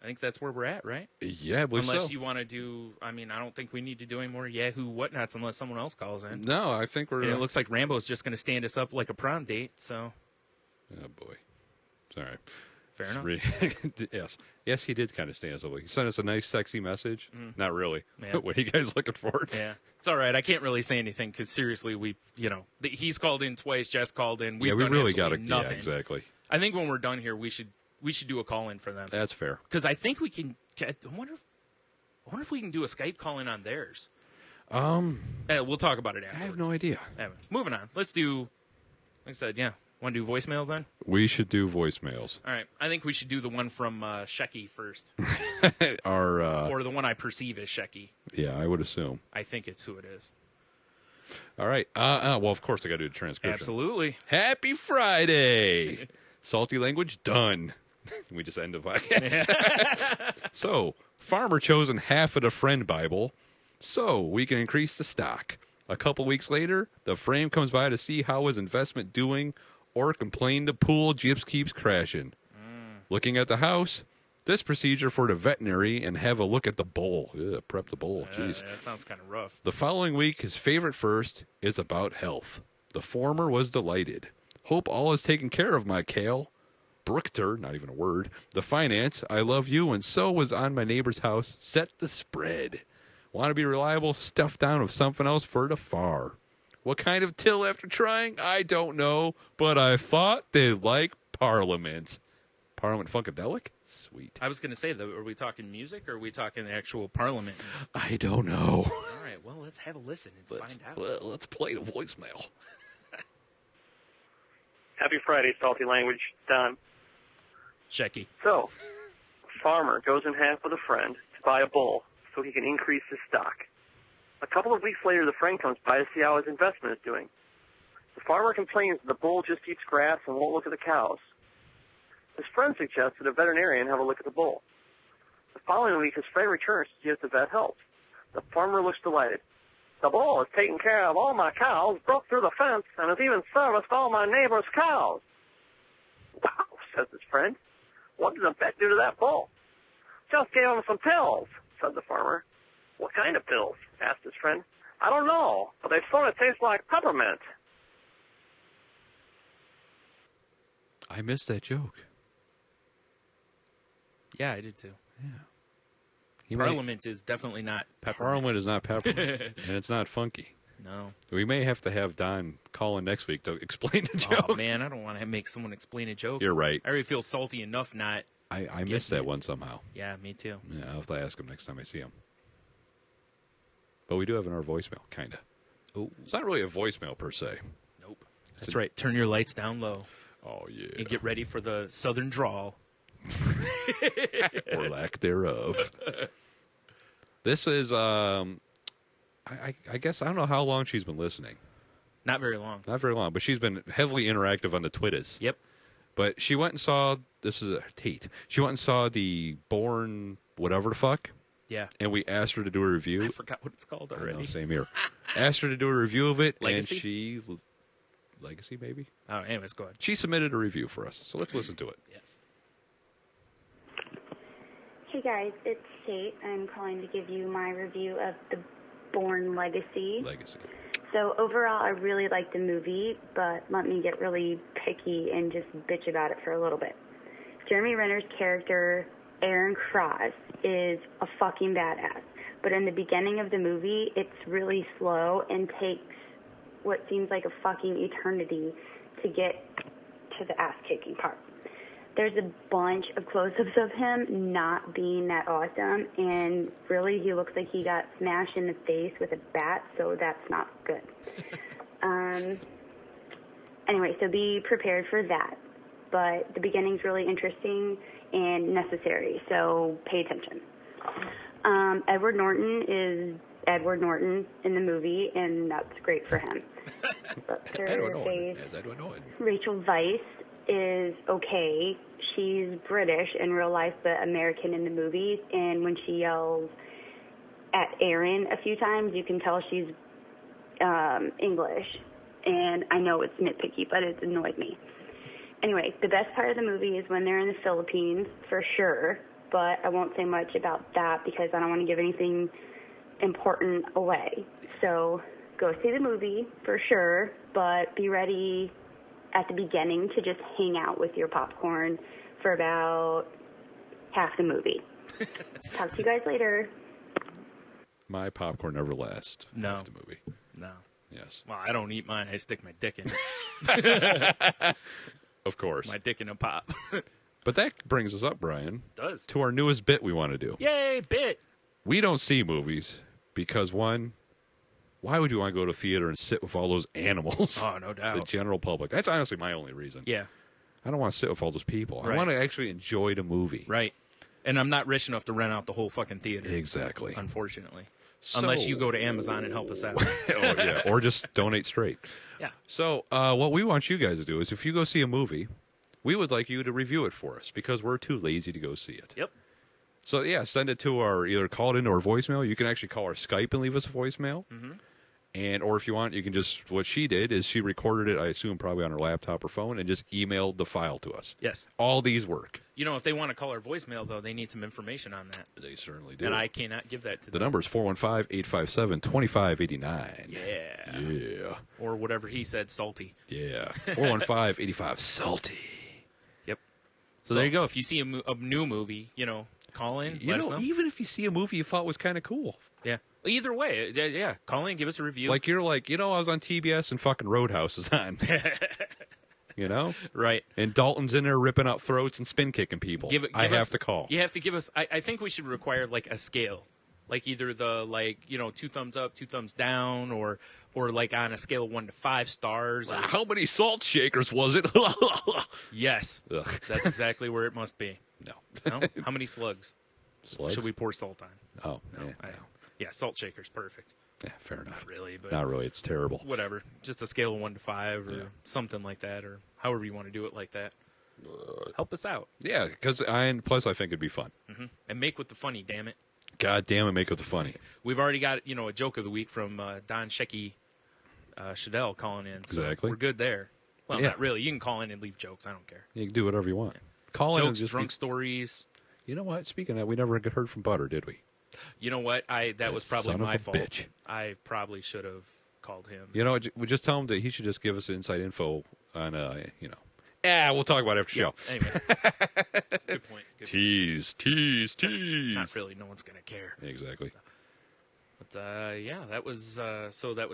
I think that's where we're at, right? Yeah, I believe unless so. you want to do. I mean, I don't think we need to do any more Yahoo whatnots unless someone else calls in. No, I think we're. And it looks like Rambo's just going to stand us up like a prom date. So. Oh boy. All right. Fair enough. Yes, he did kind of stand us up. He sent us a nice, sexy message. Mm. Not really. Yeah. What are you guys looking for? Yeah. It's all right. I can't really say anything because seriously, he's called in twice. Jess called in. We've we done really got to. nothing. Yeah, exactly. I think when we're done here, we should do a call in for them. That's fair. Because I think we can. I wonder if we can do a Skype call in on theirs. We'll talk about it afterwards. I have no idea. Anyway, moving on. Let's do. Like I said, yeah. Want to do voicemails then? We should do voicemails. All right. I think we should do the one from Shecky first. Or the one I perceive as Shecky. Yeah, I would assume. I think it's who it is. All right. Well, of course I got to do the transcription. Absolutely. Happy Friday. Salty language done. We just end the podcast. So, farmer chosen half of the friend Bible so we can increase the stock. A couple weeks later, the frame comes by to see how his investment doing or complain the pool gyps keeps crashing. Looking at the house, this procedure for the veterinary and have a look at the bowl. Ugh, prep the bowl. Jeez. That sounds kind of rough. The following week, his favorite first is about health. The former was delighted. Hope all is taken care of, my Kale. Brookter, not even a word. The finance, I love you, and so was on my neighbor's house. Set the spread. Want to be reliable? Stuff down of something else for the far. What kind of till after trying? I don't know, but I thought they like Parliament. Parliament Funkadelic? Sweet. I was going to say, are we talking music or are we talking the actual Parliament? I don't know. All right, well, let's have a listen and find out. Let's play the voicemail. Happy Friday, Salty Language. Don. Shecky. So, farmer goes in half with a friend to buy a bull so he can increase his stock. A couple of weeks later, the friend comes by to see how his investment is doing. The farmer complains that the bull just eats grass and won't look at the cows. His friend suggests that a veterinarian have a look at the bull. The following week, his friend returns to give the vet help. The farmer looks delighted. The bull has taken care of all my cows, broke through the fence, and has even serviced all my neighbor's cows. Wow, says his friend. What did the vet do to that bull? Just gave him some pills, said the farmer. What kind of pills? Asked his friend. I don't know, but they sort of taste like peppermint. I missed that joke. Yeah, I did too. Yeah. Parliament is definitely not peppermint. Parliament is not peppermint, and it's not funky. No. We may have to have Don call in next week to explain the joke. Oh, man, I don't want to make someone explain a joke. You're right. I already feel salty enough not. I missed that one somehow. Yeah, me too. Yeah, I'll have to ask him next time I see him. But we do have in our voicemail, kind of. Oh, it's not really a voicemail per se. Nope. That's right. Turn your lights down low. Oh, yeah. And get ready for the southern drawl. Or lack thereof. This is, I guess, I don't know how long she's been listening. Not very long. Not very long, but she's been heavily interactive on the Twitters. Yep. But she went and saw, this is a Tate, she went and saw the Born whatever the fuck. Yeah. And we asked her to do a review. I forgot what it's called already. I know, same here. Asked her to do a review of it, Legacy? and she... Legacy, maybe? Oh, anyways, go ahead. She submitted a review for us, so let's listen to it. Yes. Hey guys, it's Kate. I'm calling to give you my review of The Bourne Legacy. So overall, I really liked the movie, but let me get really picky and just bitch about it for a little bit. Jeremy Renner's character, Aaron Cross, is a fucking badass. But in the beginning of the movie, it's really slow and takes what seems like a fucking eternity to get to the ass-kicking part. There's a bunch of close-ups of him not being that awesome, and really he looks like he got smashed in the face with a bat, so that's not good. Anyway, so be prepared for that. But the beginning's really interesting and necessary, so pay attention. Edward Norton is Edward Norton in the movie, and that's great for him. Edward Norton as Edward Norton. Rachel Weisz is okay. She's British in real life, but American in the movies. And when she yells at Aaron a few times, you can tell she's English. And I know it's nitpicky, but it annoyed me. Anyway, the best part of the movie is when they're in the Philippines, for sure. But I won't say much about that because I don't want to give anything important away. So go see the movie for sure, but be ready at the beginning to just hang out with your popcorn for about half the movie. Talk to you guys later. My popcorn never lasts. No. Half the movie. No. Yes. Well, I don't eat mine. I stick my dick in it. Of course. My dick in a pop. But that brings us up, Brian. It does. To our newest bit we want to do. Yay, bit. We don't see movies because, one, why would you want to go to theater and sit with all those animals? Oh, no doubt. The general public. That's honestly my only reason. Yeah. I don't want to sit with all those people. Right. I want to actually enjoy the movie. Right. And I'm not rich enough to rent out the whole fucking theater. Exactly. Unfortunately. So, unless you go to Amazon and help us out. Yeah, or just donate straight. Yeah. So what we want you guys to do is if you go see a movie, we would like you to review it for us because we're too lazy to go see it. Yep. So, yeah, send it to our, either call it into our voicemail. You can actually call our Skype and leave us a voicemail. Mm-hmm. And, or if you want, you can just, what she did is she recorded it, I assume, probably on her laptop or phone, and just emailed the file to us. Yes. All these work. You know, if they want to call our voicemail, though, they need some information on that. They certainly do. And I cannot give that to them. The number is 415-857-2589. Yeah. Yeah. Or whatever he said, salty. Yeah. 415-85-SALTY. Yep. So there you go. If you see a new movie, you know, call in, let us know. Even if you see a movie you thought was kind of cool. Yeah. Either way, yeah. Call in, give us a review. Like you're like, I was on TBS and fucking Roadhouse is on. You know? Right. And Dalton's in there ripping out throats and spin kicking people. I have to call. You have to give us, I think we should require like a scale. Like either the 2 thumbs up, 2 thumbs down, or like on a scale of 1 to 5 stars. How many salt shakers was it? Yes. Ugh. That's exactly where it must be. No. No? How many slugs? Slugs? Should we pour salt on? Oh, no. Yeah, Yeah, salt shaker's perfect. Yeah, fair enough. Not really, but Not really. It's terrible. Whatever. Just a scale of 1 to 5 or something like that, or however you want to do it like that. Help us out. Yeah, because plus I think it'd be fun. Mm-hmm. And make with the funny, damn it. God damn it, make it the funny. We've already got, a joke of the week from Don Shecky Shadell calling in. So exactly. We're good there. Well, Yeah. not really. You can call in and leave jokes. I don't care. You can do whatever you want. Call in and jokes, just drunk stories. You know what? Speaking of that, we never heard from Butter, did we? You know what? That was probably son of my a fault. bitch. I probably should have called him. We just tell him that he should just give us inside info on, we'll talk about it after show. Anyways. Good point. Good tease. Not really. No one's going to care. Exactly. But yeah, that was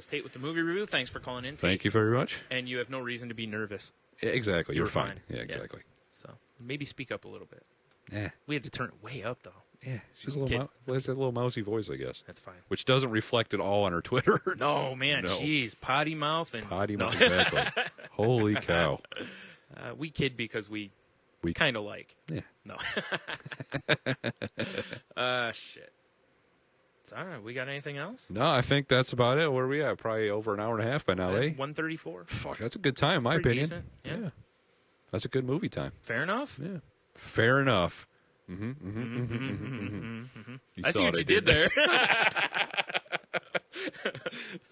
Tate with the movie review. Thanks for calling in, Tate. Thank you very much. And you have no reason to be nervous. Yeah, exactly. You You're were fine. Yeah, exactly. So maybe speak up a little bit. Yeah. We had to turn it way up, though. Yeah, she's a little mousy voice, I guess. That's fine. Which doesn't reflect at all on her Twitter. No, man. Jeez. Potty mouth. Potty mouth, exactly. Holy cow. We kid because we kind of like. Yeah. No. Shit. All right. We got anything else? No, I think that's about it. Where are we at? Probably over an hour and a half by now, eh? 1:34. Fuck, that's a good time, in my opinion. Decent. Yeah. That's a good movie time. Fair enough? Yeah. Fair enough. I see what you did there.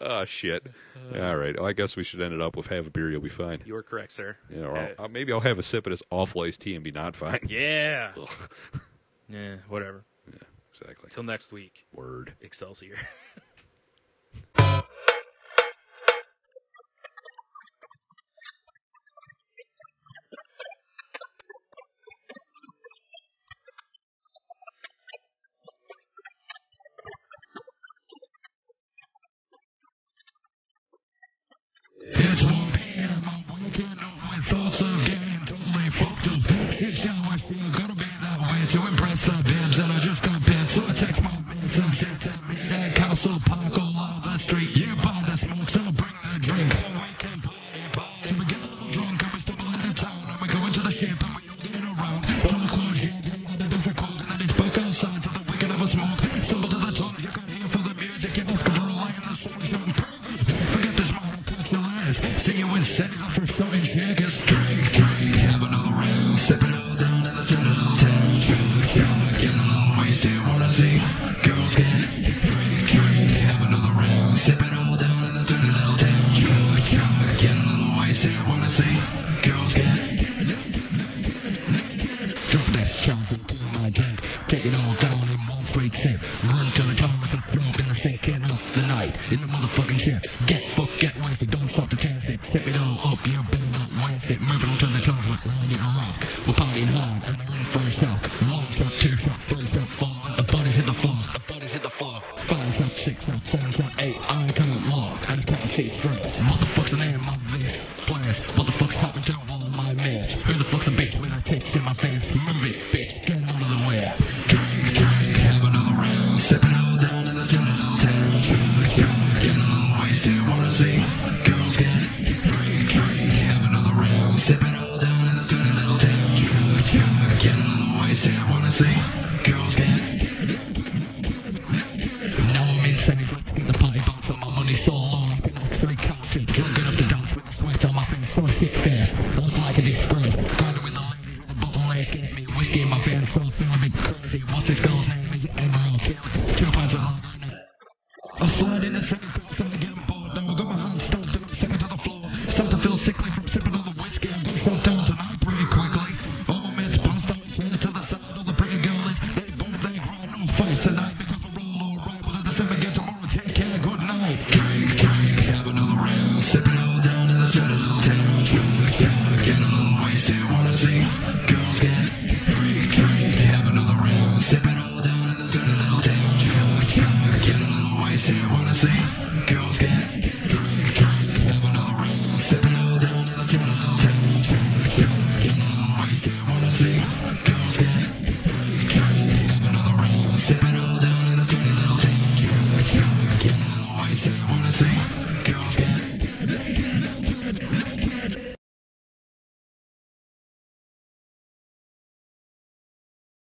Oh, shit. All right. Well, I guess we should end it up with have a beer, you'll be fine. You are correct, sir. Yeah, or maybe I'll have a sip of this awful iced tea and be not fine. Yeah. Yeah, whatever. Yeah, exactly. Till next week. Word. Excelsior. It's 1 p.m. I'm waking up with thoughts of getting totally fucked up. It's how I feel, gotta be that way to impress the bids. And I just got pissed, so I text my man some shit to me at Castle Park all over the street. You buy the smoke, so bring the drink. We can party. So we get a little drunk and we stumble into town. And we go into the ship and we all get around. But the clothes, yeah, the different calls. And then it's back outside so that we can have a smoke. Stumble to the tunnel, you can hear for the music. You know, cause we're all in the song, something perfect. Forget this man, I'll touch your ass. See you instead for something checkers. Drink, have another round. Step it all down in the street of the town. Chug, get a little wasted. Wanna see girls get drink, have another round. Step it all down in the street of the town. Chug, get a little wasted. Wanna see girls get drop that shot into my drink. Take it all down in one straight sip. Run to the top with the throw in the second of the night. In the motherfucking ship. Get fucked, get wasted. Don't stop to test it. Step it all up, you better not waste it. Moving on to the top with Randy and Rock. We're partying hard and they're in for a shock. 1 shot, 2 shot, 3 shot, 4. The bodies hit the floor. The bodies hit the floor. 5 shot, 6 shot, 7 shot, 8. I can't walk and I can't see straight.